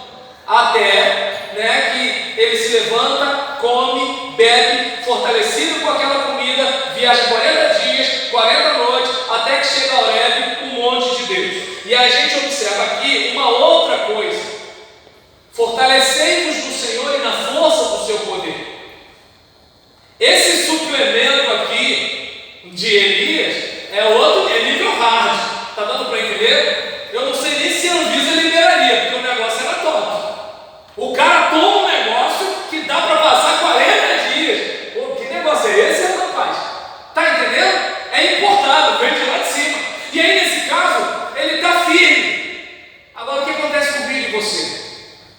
Até, né, que ele se levanta, come, bebe, fortalecido com aquela comida, viaja 40 dias, 40 noites, até que chega a Horebe, o monte de Deus. E a gente observa aqui uma outra coisa: fortalecei-vos no Senhor e na força do seu poder. Esse suplemento aqui de Elias é nível hard. Está dando para entender? Eu não sei nem se a Anvisa liberaria, porque o negócio era top. O cara toma um negócio que dá para passar 40 dias. Pô, que negócio é esse, rapaz? Está entendendo? É importado, vem de lá de cima. E aí, nesse caso, ele está firme. Agora, o que acontece comigo e você?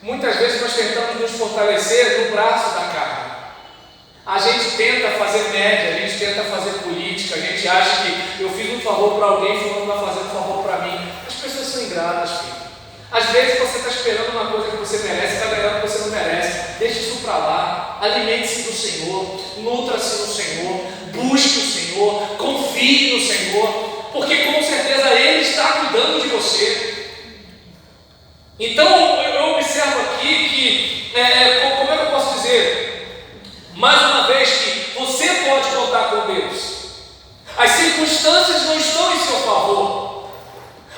Muitas vezes nós tentamos nos fortalecer no braço da carne. A gente tenta fazer média, a gente tenta fazer política, a gente acha que eu fiz um favor para alguém, fulano vai fazer um favor para mim. As pessoas são ingratas, filho. Às vezes você está esperando uma coisa que você merece, está ganhando que você não merece. Deixe isso para lá. Alimente-se do Senhor, nutra-se no Senhor, busque o Senhor, confie no Senhor, porque com certeza Ele está cuidando de você. Então eu observo aqui que, como é que eu posso dizer? Mais uma vez, que você pode contar com Deus. As circunstâncias não estão em seu favor.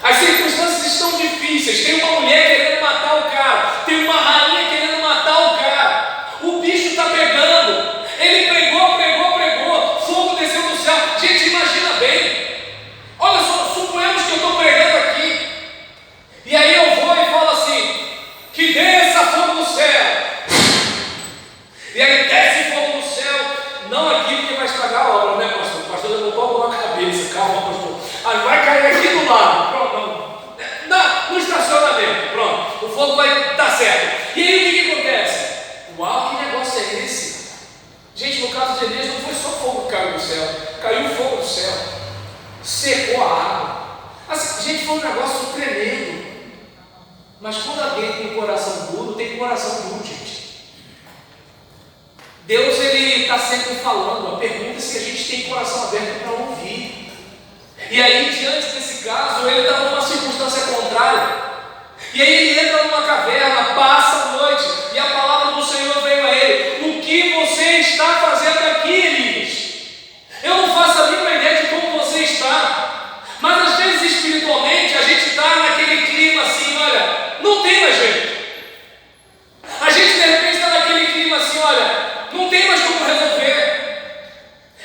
As circunstâncias estão difíceis. Tem uma mulher querendo matar o cara, tem uma rainha querendo matar o cara. O bicho está pegando. Ele pregou, fogo desceu do céu. Gente, imagina bem. Olha só, suponhamos que eu estou pregando aqui, e aí eu vou e falo assim: que desça fogo do céu. E aí desce fogo no céu, não aqui porque vai estragar a obra, né, pastor? O pastor levantou a mão na cabeça, calma, pastor. Aí vai cair aqui do lado, pronto, no estacionamento, pronto, o fogo vai dar certo. E aí o que acontece? Uau, que negócio é esse? Gente, no caso de Elias não foi só fogo que caiu do céu, caiu fogo do céu, secou a água. Assim, gente, foi um negócio tremendo. Mas quando alguém tem coração duro, tem coração duro, gente. Deus, Ele está sempre falando. A pergunta é se a gente tem coração aberto para ouvir. E aí, diante desse caso, ele está numa circunstância contrária. E aí ele entra numa caverna, passa a noite, e a palavra do Senhor veio a ele: o que você está fazendo aqui, Elias? Eu não faço a mínima ideia de como você está, mas às vezes espiritualmente a gente está naquele clima assim: olha, não tem mais jeito. A gente de repente está naquele clima assim: olha, não tem mais como resolver.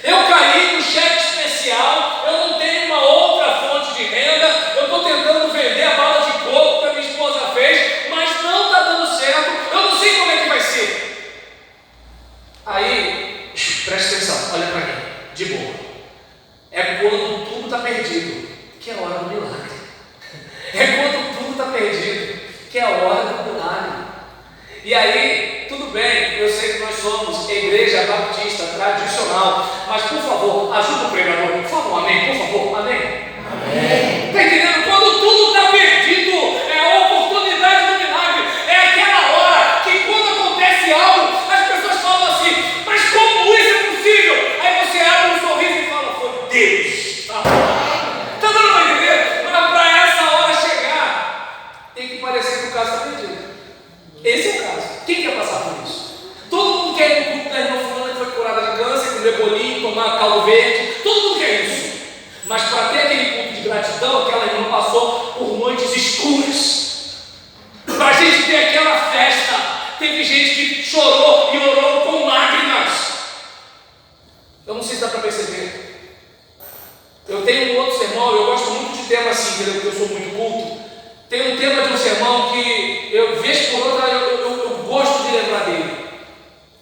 Eu caí no cheque especial, eu não tenho uma outra fonte de renda, eu estou tentando vender a bala de coco que a minha esposa fez, mas não está dando certo, eu não sei como é que vai ser. Aí, presta atenção, olha para mim, de boa. É quando tudo está perdido que é a hora do milagre. É quando tudo está perdido que é a hora do milagre. E aí, tudo bem, eu sei que nós somos igreja batista tradicional, mas por favor, ajuda o pregador, fala um amém, por favor, amém? Amém. Está entendendo? Quando tudo está perdido, é a oportunidade do milagre, é aquela hora que quando acontece algo, as pessoas falam assim: mas como isso é possível? Aí você abre um sorriso e fala: foi Deus. Está dando para entender? Para essa hora chegar, comer bolinho, tomar caldo verde, todo mundo quer isso. Mas para ter aquele culto de gratidão, aquela irmã passou por noites escuras. Para a gente ter aquela festa, teve gente que chorou e orou com lágrimas. Eu não sei se dá para perceber. Eu tenho um outro sermão, eu gosto muito de tema assim, porque eu sou muito culto. Tem um tema de um sermão que eu, vez por outra, eu gosto de lembrar dele.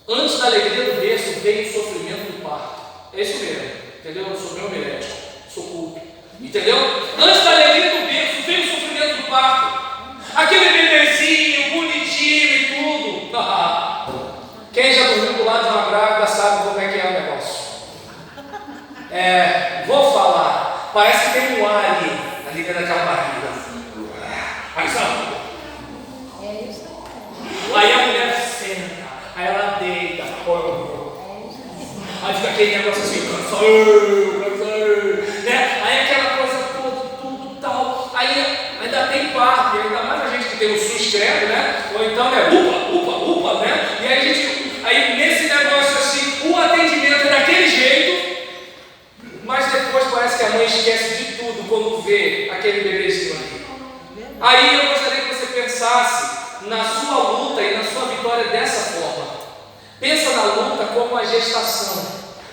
Antes da alegria do berço veio o sofrimento do parto. É isso mesmo, entendeu? Eu sou meu médico, sou culto. Entendeu? Antes da alegria do berço veio o sofrimento do parto. Aquele bebezinho, bonitinho e tudo. Quem já dormiu do lado de uma grávida sabe como é que é o negócio. Vou falar. Parece que tem um alien ali dentro daquela barriga. Aí a mulher senta, aí ela deita, aí fica aquele negócio assim, né? Aí aquela coisa toda, tudo tal, aí ainda tem parto, e ainda mais a gente que tem o SUS credo, né? Ou então upa, né? E aí nesse negócio assim, o atendimento é daquele jeito, mas depois parece que a mãe esquece de tudo quando vê aquele bebezinho ali. Aí eu gostaria que você pensasse na sua luta e na sua vitória dessa forma. Pensa na luta como a gestação,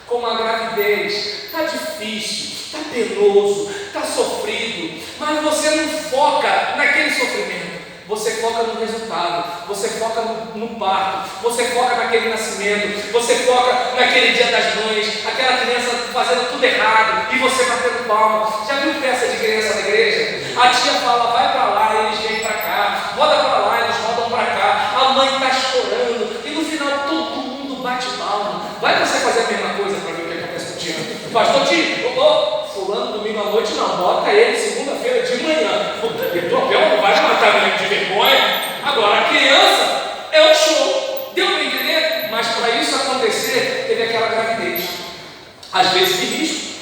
como a gravidez. Está difícil, está penoso, está sofrido, mas você não foca naquele sofrimento. Você foca no resultado, você foca no parto, você foca naquele nascimento, você foca naquele dia das mães, aquela criança fazendo tudo errado e você batendo palma. Já viu festa de criança na igreja? A tia fala, vai para lá, eles vêm para cá, roda para lá, eles rodam para cá, a mãe está chorando e no final todo mundo bate palma. Vai você fazer a mesma coisa para ver o que acontece contigo. Pastor Tio, fulano domingo à noite não, bota ele segunda-feira de manhã. O troféu não vai matar ele de vergonha. Agora a criança é um show. Deu para entender? Mas para isso acontecer, teve aquela gravidez. Às vezes de risco.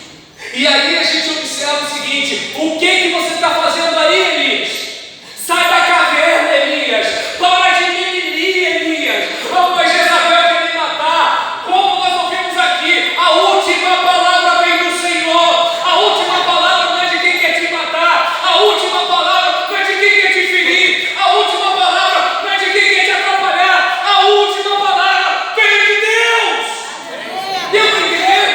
E aí a gente observa o seguinte: o que você está fazendo aí, Elias? Sai da caverna, Elias. Para de mimimi, Elias. Mas Jezabel quer me matar. Como nós ouvimos aqui, a última palavra vem do Senhor. A última palavra não é de quem quer te matar. A última palavra não é de quem quer te ferir. A última palavra não é de quem quer te atrapalhar. A última palavra vem de Deus. Deu para entender?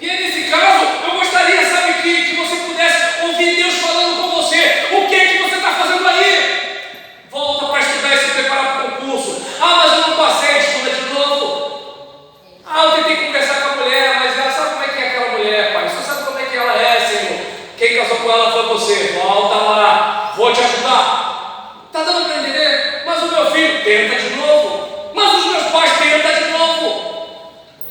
E aí, nesse caso, eu gostaria, sabe, que você pudesse ouvir Deus falando com você. O que você está fazendo aí? Volta para estudar e se preparar para o concurso. Mas eu não passei, estuda de novo. Eu tentei conversar com a mulher, mas ela sabe como é que é aquela mulher, pai. Você sabe como é que ela é, Senhor. Quem casou com ela foi você. Volta lá, vou te ajudar. Está dando para entender? Mas o meu filho tenta de novo. Mas os meus pais tentam de novo.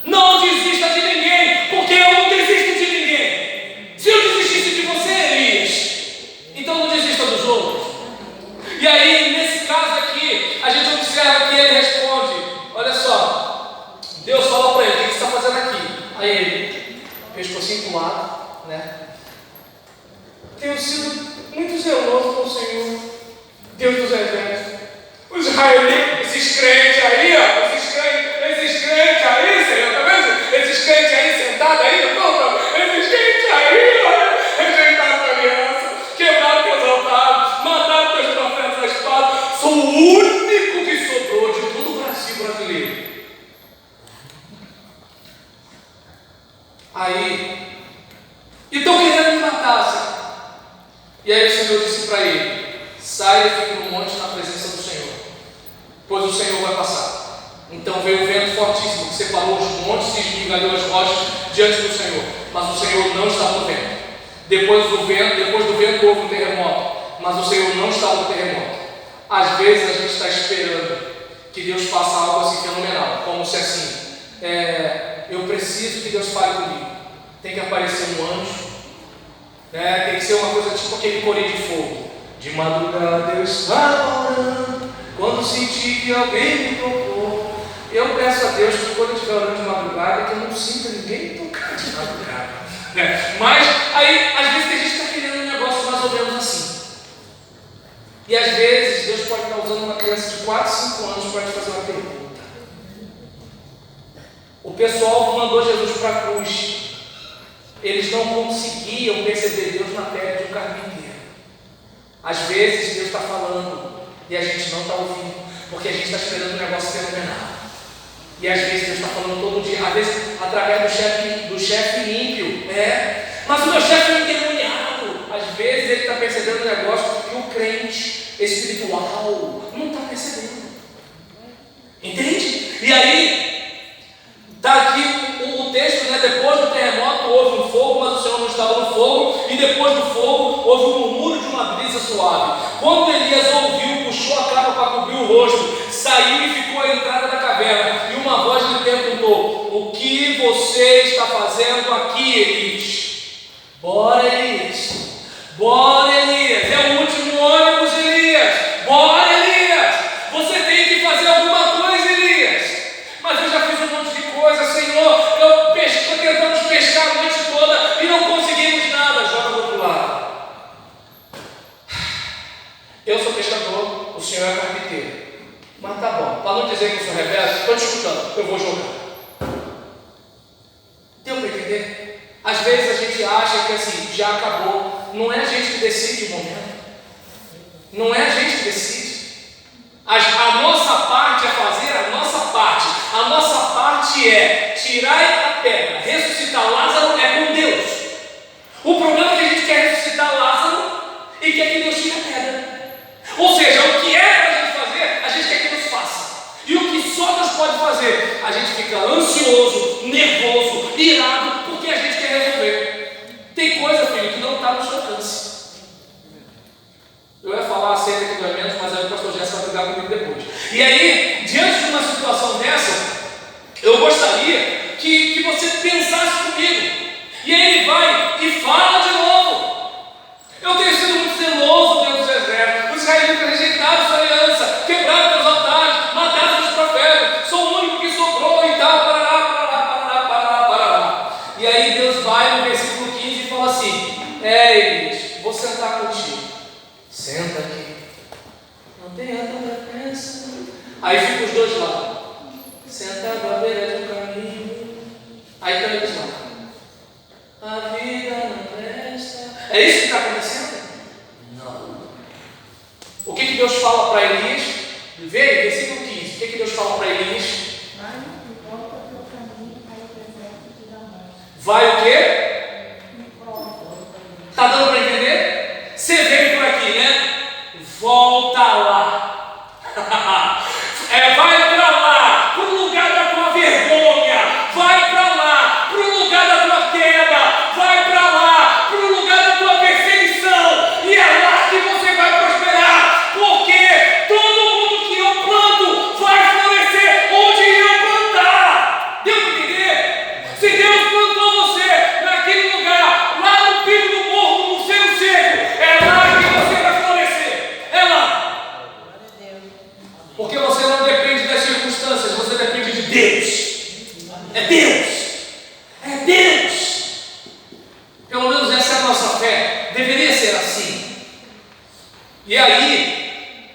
Não desista de ninguém, porque eu não desisto de ninguém. Se eu desistisse de você, Elias, então não desista dos outros. E aí, nesse caso aqui, a gente observa que ele responde: olha só, Deus fala para ele, o que você está fazendo aqui? Aí ele, pescocinho pro lado, né? Tenho sido muito zeloso com o Senhor, Deus dos exércitos. Os israelitas, esses crentes aí, ó, esses crentes aí, Senhor, tá vendo? Esses crentes aí sentados aí, não, esses crentes aí, ó, rejeitaram a criança, quebraram teus altares, mataram teus profetas à espada. Sou o único que sobrou de todo o Brasil brasileiro. Aí, então querendo me matar, Senhor. E aí o Senhor disse para ele: saia e fique no monte na presença do Senhor, pois o Senhor vai passar. Então veio o vento fortíssimo que separou os montes e esmigalhou as rochas diante do Senhor, mas o Senhor não estava no vento. Depois do vento houve um terremoto, mas o Senhor não estava no terremoto. Às vezes a gente está esperando que Deus faça algo assim fenomenal, como se assim, eu preciso que Deus fale comigo. Tem que aparecer um anjo, né? Tem que ser uma coisa tipo aquele corinho de fogo. De madrugada eu estava orando, quando senti que alguém me tocou. Eu peço a Deus que quando eu estiver orando de madrugada, que eu não sinta ninguém me tocar de madrugada. Né? Mas aí, às vezes, a gente está querendo um negócio mais ou menos assim. E às vezes, Deus pode estar usando uma criança de 4, 5 anos para te fazer uma pergunta. O pessoal mandou Jesus para a cruz. Eles não conseguiam perceber Deus na pele de um carpinteiro. Às vezes Deus está falando e a gente não está ouvindo, porque a gente está esperando um negócio fenomenal. E às vezes Deus está falando todo dia, às vezes através do chefe ímpio. Mas o meu chefe é endemoniado. Às vezes ele está percebendo um negócio que o crente espiritual não está percebendo. Entende? E aí, está aqui o texto, né? Depois do terremoto houve um fogo, mas o Senhor não estava no fogo, e depois do fogo houve um murmúrio de uma brisa suave. Quando Elias ouviu, puxou a capa para cobrir o rosto, saiu e ficou à entrada da caverna, e uma voz lhe perguntou: o que você está fazendo aqui, Elias? Bora, Elias! Bora, Elias! É o último ônibus, Elias! Bora, Elias! Você tem que fazer alguma coisa, Elias! Mas eu já fiz um monte de coisa, Senhor. Tentamos pescar a noite toda e não conseguimos nada. Joga do outro lado. Eu sou pescador, o Senhor é carpinteiro. Mas tá bom, para não dizer que eu sou rebelde, estou te escutando, eu vou jogar. Deu para entender? Às vezes a gente acha que assim, já acabou. Não é a gente que decide o momento. Não é a gente que decide. A nossa parte é fazer a nossa parte. A nossa parte é tirar a pedra, ressuscitar Lázaro é com Deus. O problema é que a gente quer ressuscitar Lázaro e quer que Deus tire a pedra. Ou seja, o que é para a gente fazer, a gente quer que Deus faça. E o que só Deus pode fazer, a gente fica ansioso, nervoso, irado, porque a gente quer resolver. Tem coisa, filho, que não está no seu alcance. Eu ia falar acerca aqui do evento, mas aí o pastor Jéssica vai brigar comigo depois. E aí, diante de uma situação dessa, eu gostaria que você pensasse comigo. E aí ele vai e fala de novo. Eu tenho sido muito zeloso dentro dos exércitos. Os israelitas rejeitaram sua aliança, quebraram seus altares, mataram os profetas. Sou o único que sobrou e tal. Parará. E aí Deus vai no versículo 15 e fala assim: Elias, vou sentar contigo. Senta aqui. Não tenha tanta pressa. Aí ficam os dois lá, sentado à beira de um caminho. Aí está eles lá. A vida não presta. É isso que está acontecendo? Não. O que Deus fala para Elias? Veja, versículo 15. O que Deus fala para Elias? Vai e volta para o caminho para o deserto de Damasco. Vai o quê? Está dando para entender? Você veio por aqui, né? Volta lá. Vai para lá, para o lugar da tua vergonha. Vai para lá, para o lugar da tua queda. Vai para lá, para o lugar da tua perseguição. E é lá que você vai prosperar. Porque todo mundo que eu planto vai florescer onde eu plantar. Deu para entender? Se Deus plantou você naquele lugar, lá no pico do morro, no seu seco, é lá que você vai florescer. É lá. Porque você não depende das circunstâncias, você depende de Deus. É Deus. É Deus. Pelo menos essa é a nossa fé. Deveria ser assim. E aí,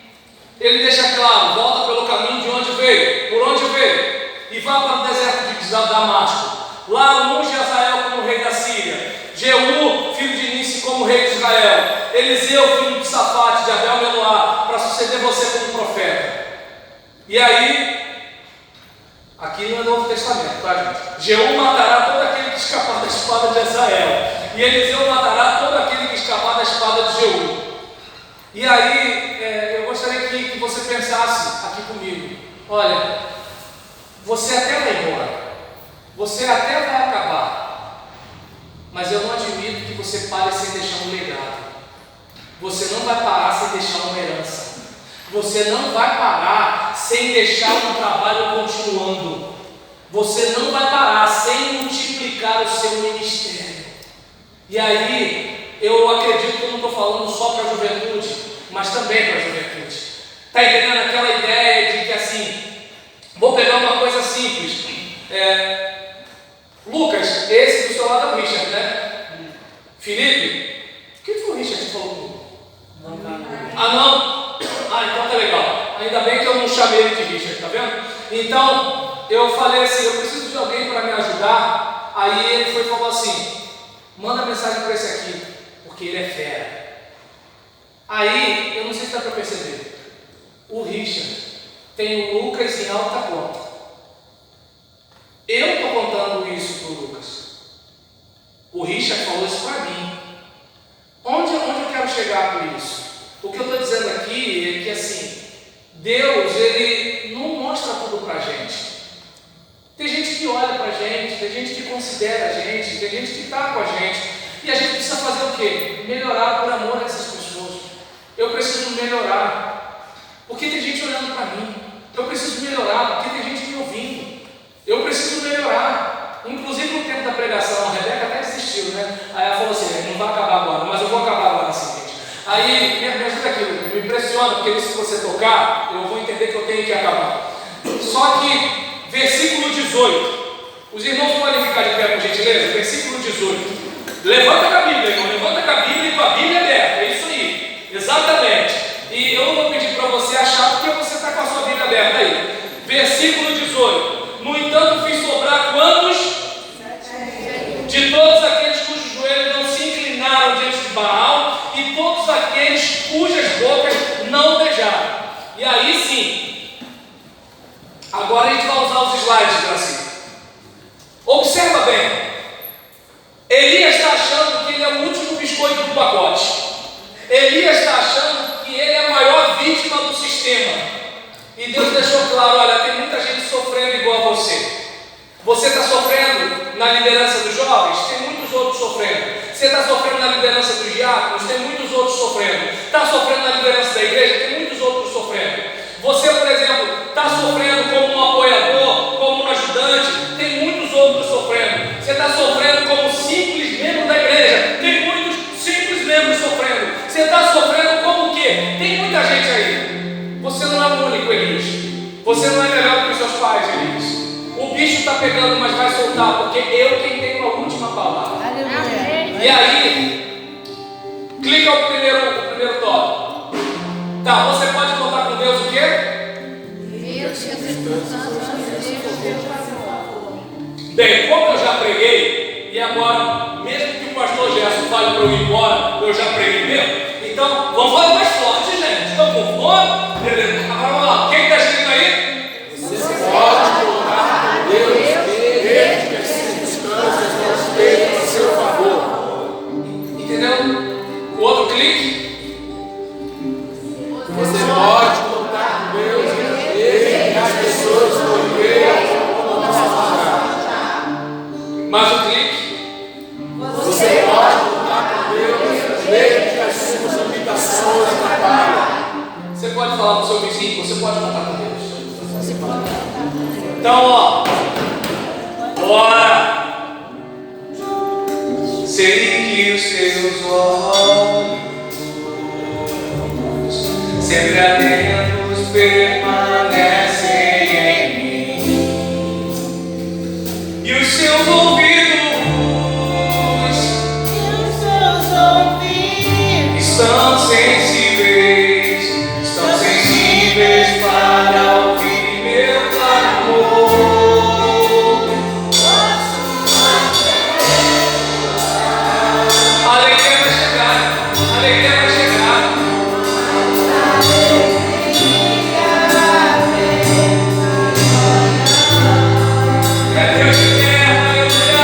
ele deixa claro: volta pelo caminho de onde veio, por onde veio, e vá para o deserto de Damasco. Lá unge Azael como rei da Síria, Jeú, filho de Níci, como rei de Israel, Eliseu, filho de Safate, de Abel Meloá, para suceder você como profeta. E aí, aqui no Novo Testamento, tá, gente? Jeú matará todo aquele que escapar da espada de Azael, e Eliseu matará todo aquele que escapar da espada de Jeú. E aí, eu gostaria que você pensasse aqui comigo: olha, você até vai embora, você até vai acabar, mas eu não admito que você pare sem deixar um legado. Você não vai parar sem deixar uma herança. Você não vai parar sem deixar um trabalho continuando. Você não vai parar sem multiplicar o seu ministério. E aí, eu acredito que eu não estou falando só para a juventude, mas também para a juventude. Está entendendo aquela ideia de que assim, vou pegar uma coisa simples. Lucas, esse do seu lado é o Richard, né? Felipe, o que foi o Richard que falou? Ah, não? Ah, então tá legal. Ainda bem que eu não chamei ele de Richard, tá vendo? Então, eu falei assim, eu preciso de alguém para me ajudar. Aí ele foi e falou assim, manda mensagem para esse aqui, porque ele é fera. Aí, eu não sei se dá para perceber, o Richard tem o Lucas em alta conta. Eu estou contando isso para o Lucas. O Richard falou isso para mim. Onde eu quero chegar com isso? O que eu estou dizendo aqui é que assim, Deus, Ele não mostra tudo para a gente. Tem gente que olha para a gente, tem gente que considera a gente, tem gente que está com a gente. E a gente precisa fazer o quê? Melhorar por amor a essas pessoas. Eu preciso melhorar, porque tem gente olhando para mim. Eu preciso melhorar, porque tem gente me ouvindo. Eu preciso melhorar. Inclusive no tempo da pregação, a Rebeca até desistiu, né? Aí ela falou assim, não vai acabar agora, mas eu vou acabar agora na seguinte. Aí, me ajuda aqui, me impressiona, porque se você tocar, eu vou entender que eu tenho que acabar. Só que, versículo 18, os irmãos podem ficar de pé, por gentileza? Versículo 18. Levanta com a Bíblia, irmão, levanta com a Bíblia e com a Bíblia aberta, é isso aí, exatamente. E eu não vou pedir para você achar, porque você está com a sua Bíblia aberta aí. Versículo 18. No entanto, fiz sobrar quantos? De todos aqueles cujos joelhos não se inclinaram diante de Baal, e todos aqueles cujas bocas não beijaram. E aí sim, agora a gente vai usar os slides, Gracinha. Observa bem, Elias está achando que ele é o último biscoito do pacote. Elias está achando que ele é a maior vítima do sistema. E Deus deixou claro, olha, tem muita gente sofrendo igual a você. Você está sofrendo na liderança dos jovens? Tem muitos outros sofrendo. Você está sofrendo na liderança dos diáconos? Tem muitos outros sofrendo. Está sofrendo na liderança da igreja? Tem muitos outros sofrendo. Você, por exemplo, está sofrendo como um apoiador, como um ajudante? Tem muitos outros sofrendo. Você está sofrendo como simples membro da igreja? Tem muitos simples membros sofrendo. Você está sofrendo como o quê? Tem muita gente aí. Você não é o único, Elias. Você não é melhor que os seus pais, Elias. O bicho está pegando, mas vai soltar, porque eu quem tenho a última palavra. Aleluia. E aí, clica o primeiro toque. Tá, você pode contar com Deus o quê? Bem, como eu já preguei, e agora, mesmo que o pastor Gerson fale para eu ir embora, eu já preguei mesmo. Então, vamos falar mais forte, gente. Estão com fome? Beleza. Agora vamos lá. O que está escrito aí? Você pode contar com Deus desde que as circunstâncias não estejam a seu favor. Entendeu? O outro clique. Você pode contar com Deus desde que as pessoas não vejam como palavra. Mais um clique. Você pode contar com Deus desde que as suas habitações trabalham. Você pode falar para o seu vizinho, você pode contar com Deus. Então, ó, bora. Sei que os teus olhos sempre atentos permanecem em mim, e os seus ouvidos estão sensíveis para ouvir meu clamor. A alegria vai chegar, a alegria vai chegar. É Deus de terra, aleluia.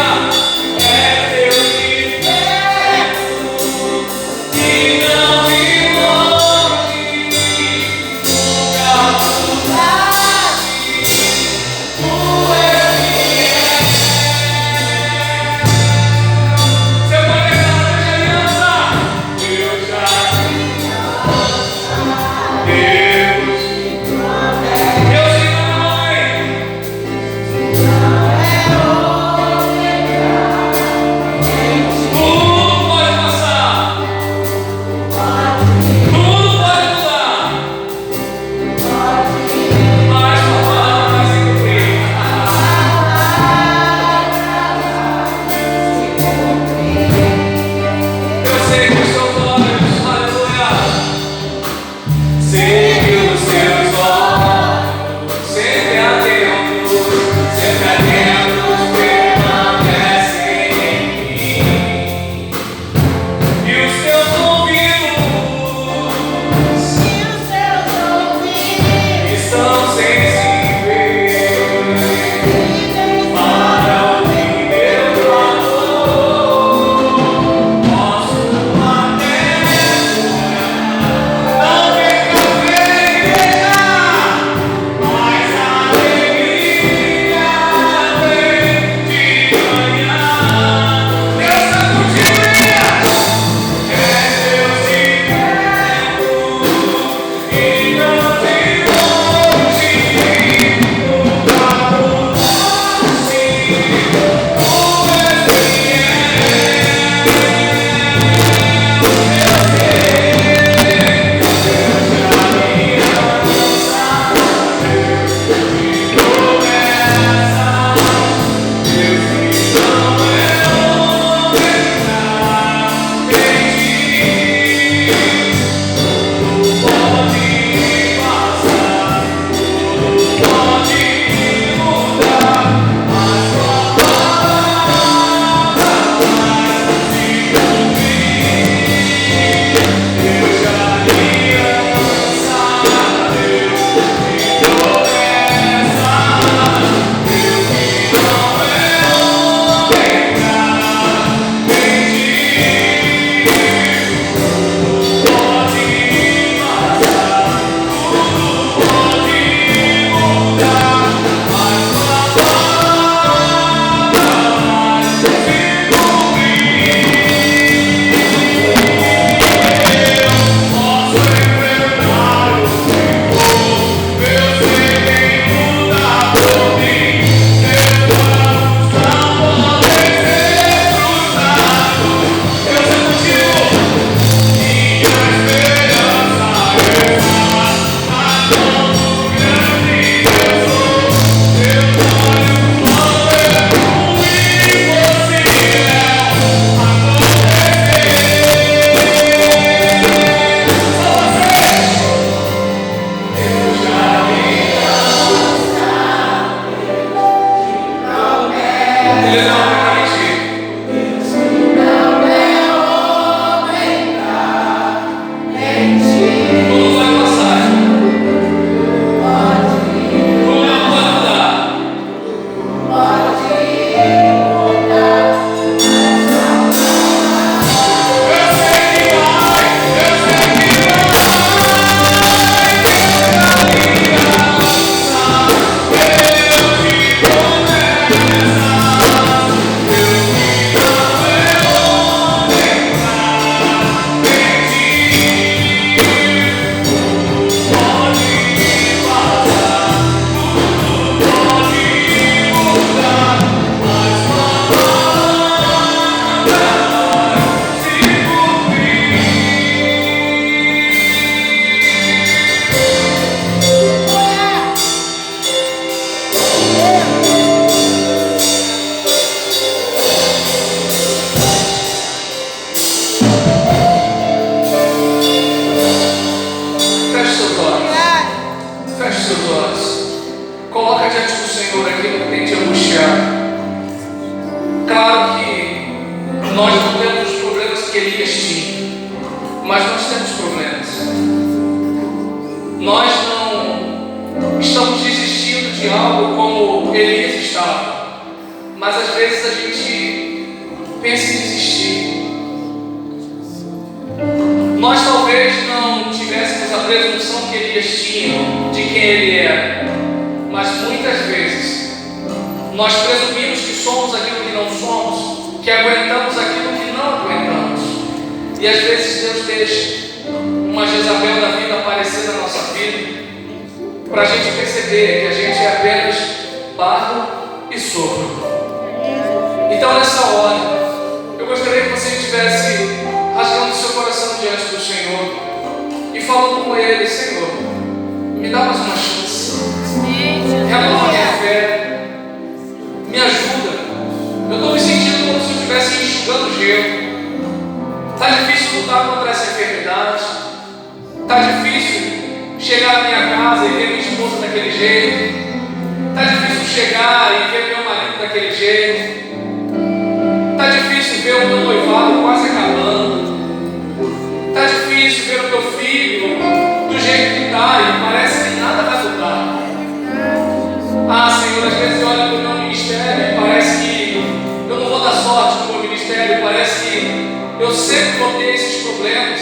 Ele não é para mentir. Tudo vai passar. Tudo vai mudar. Feche seus olhos. Feche seus olhos. Coloca diante do Senhor aquilo que tem te angustiado. Claro que nós não temos os problemas que Elias tinha, mas nós temos problemas. Nós não estamos desistindo de algo como Elias estava, mas às vezes a gente pensa em desistir. Nós talvez não tivéssemos a presunção que Elias tinha de quem ele era, mas muitas vezes nós presumimos que somos aquilo que não somos, que aguentamos aquilo que não aguentamos. E às vezes Deus deixa uma Jezabel da vida aparecer na nossa vida, para a gente perceber que a gente é apenas barro e sopro. Então nessa hora, eu gostaria que você estivesse rasgando seu coração diante do Senhor e falando com Ele: Senhor, me dá mais uma chance, renova minha fé, me ajuda. Eu estou me sentindo como se eu estivesse enxugando gelo. Está difícil lutar contra essa enfermidade, está difícil chegar na minha casa e ver minha esposa daquele jeito, está difícil chegar e ver meu marido daquele jeito, está difícil ver o meu noivado quase acabando, está difícil ver o meu filho do jeito que está e parece que nada vai mudar. Ah, Senhor, às vezes eu olho para o meu ministério e parece que eu não vou dar sorte no meu ministério, parece que eu sempre vou ter esses problemas.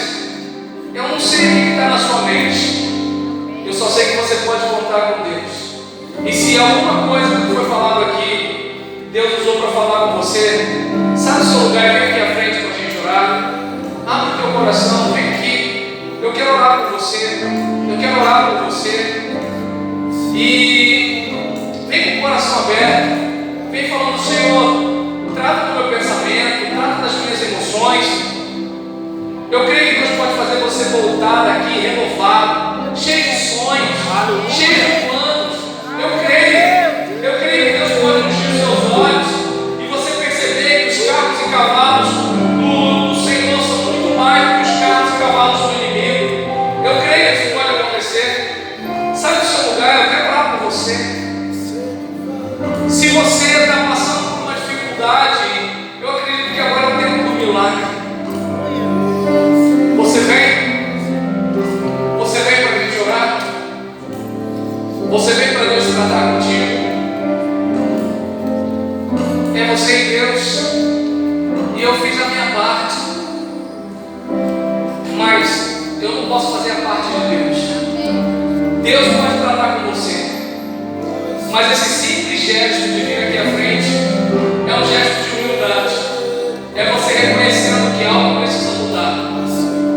Eu não sei o que está na sua mente, eu só sei que você pode contar com Deus. E se alguma coisa que foi falado aqui, Deus usou para falar com você, sai do seu lugar e vem aqui à frente para a gente orar. Abre o teu coração, vem aqui. Eu quero orar por você. Eu quero orar por você. E vem com o coração aberto. Vem falando: Senhor, trata do meu pensamento, trata das minhas emoções. Eu creio que Deus pode fazer você voltar aqui renovado, cheio de sonhos, cheio de planos. Eu creio que Deus pode ungir os seus olhos e você perceber que os carros e cavalos do Senhor são muito mais do que os carros e cavalos do inimigo. Eu creio que isso pode acontecer. Sai do seu lugar, eu quero orar por você. Se você está passando por uma dificuldade, eu acredito que agora é o tempo do milagre. Você vem? Você vem para a gente orar? Você vem para Deus tratar contigo? É você e Deus. E eu fiz a minha parte, mas eu não posso fazer a parte de Deus. Deus pode tratar com você, mas esse simples gesto de vir aqui à frente é um gesto de humildade. É você reconhecendo que algo precisa mudar.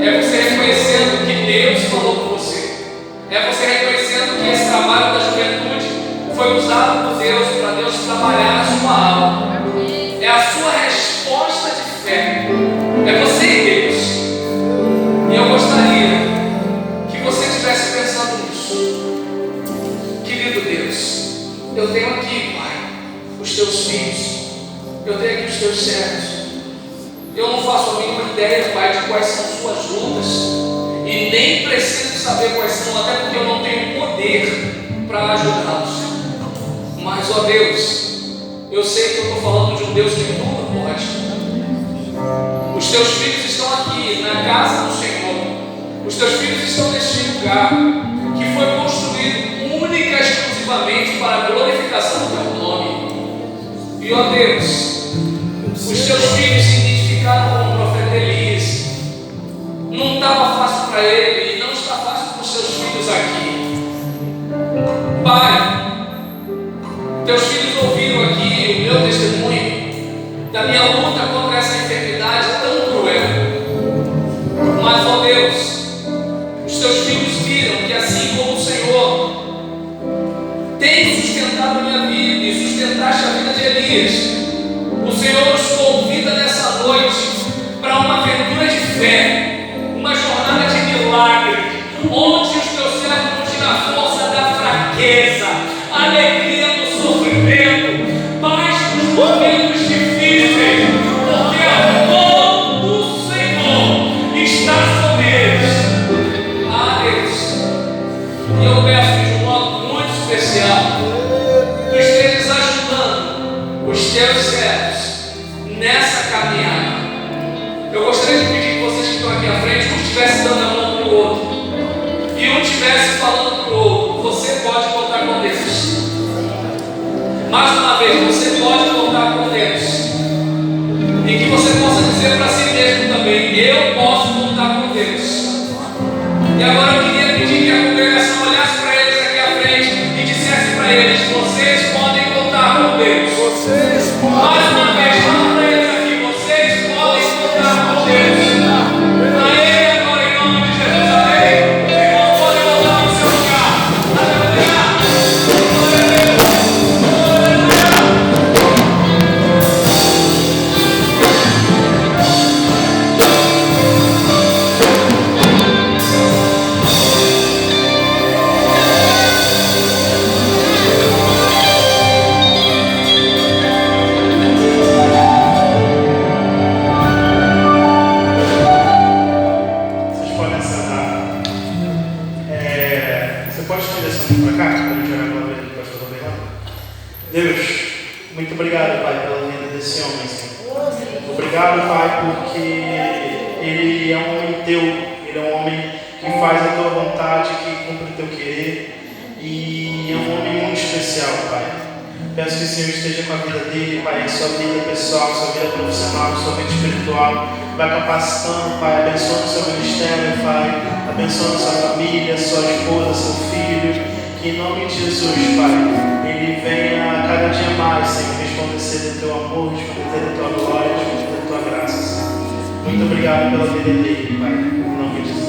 É você reconhecendo que Deus falou com você. É você reconhecendo que esse trabalho da juventude foi usado por Deus para Deus trabalhar na sua alma. É a sua resposta de fé. É você e Deus. E eu gostaria que você estivesse pensando nisso. Querido Deus, eu tenho aqui, Pai, os teus filhos. Eu tenho aqui os teus servos. Eu não faço a mínima ideia, Pai, de quais são suas lutas. E nem preciso saber quais são, até porque eu não tenho poder para ajudá-los. Mas, ó Deus, eu sei que eu estou falando de um Deus que tudo pode. Os teus filhos estão aqui, na casa do Senhor. Os teus filhos estão neste lugar que foi construído única e exclusivamente para a glorificação do teu nome. E, ó Deus, os teus filhos se identificaram com o profeta Elias. Não estava fácil para ele e não está fácil para os seus filhos aqui. Pai, teus filhos ouviram aqui o meu testemunho da minha luta contra essa enfermidade tão cruel. Mas, ó Deus, os teus filhos viram que assim como o Senhor tem sustentado a minha vida e sustentaste a vida de Elias, o Senhor nos convida nessa noite para uma aventura de fé, uma jornada de milagre, onde os teus servos vão tirar força da fraqueza, alegria do sofrimento, paz nos momentos difíceis, porque a mão do Senhor está sobre eles. Ah, Deus, e eu peço de um modo muito especial, tu estejas ajudando os teus servos nessa caminhada. Eu gostaria de pedir que vocês que estão aqui à frente, um estivesse dando a mão para o outro e um estivesse falando para o outro: você pode contar com Deus. Mais uma vez, você pode contar com Deus. E que você possa dizer para si mesmo também: eu posso contar com Deus. E agora eu queria pedir que a congregação olhasse para eles aqui à frente e dissesse para eles: vocês podem contar com Deus. Mais uma vez, fala para eles aqui: vocês podem contar com Deus. A Ele agora, em nome de Jesus, amém? Irmãos, podem voltar para o seu lugar. Aleluia! Deus, muito obrigado, Pai, pela vida desse homem, Senhor. Obrigado, Pai, porque ele é um homem teu, ele é um homem que faz a tua vontade, que cumpre o teu querer, e é um homem muito especial, Pai. Peço que o Senhor esteja com a vida dele, Pai, a sua vida pessoal, a sua vida profissional, a sua vida espiritual. Vai capacitando, Pai, abençoando o seu ministério, Pai, abençoando a sua família, sua esposa, seu filho. Que em nome de Jesus, Pai, ele venha cada dia mais, Senhor, resplandecer do teu amor, resplandecer da tua glória, resplandecer da tua graça, Senhor. Muito obrigado pela vida dele, Pai, em nome de Jesus.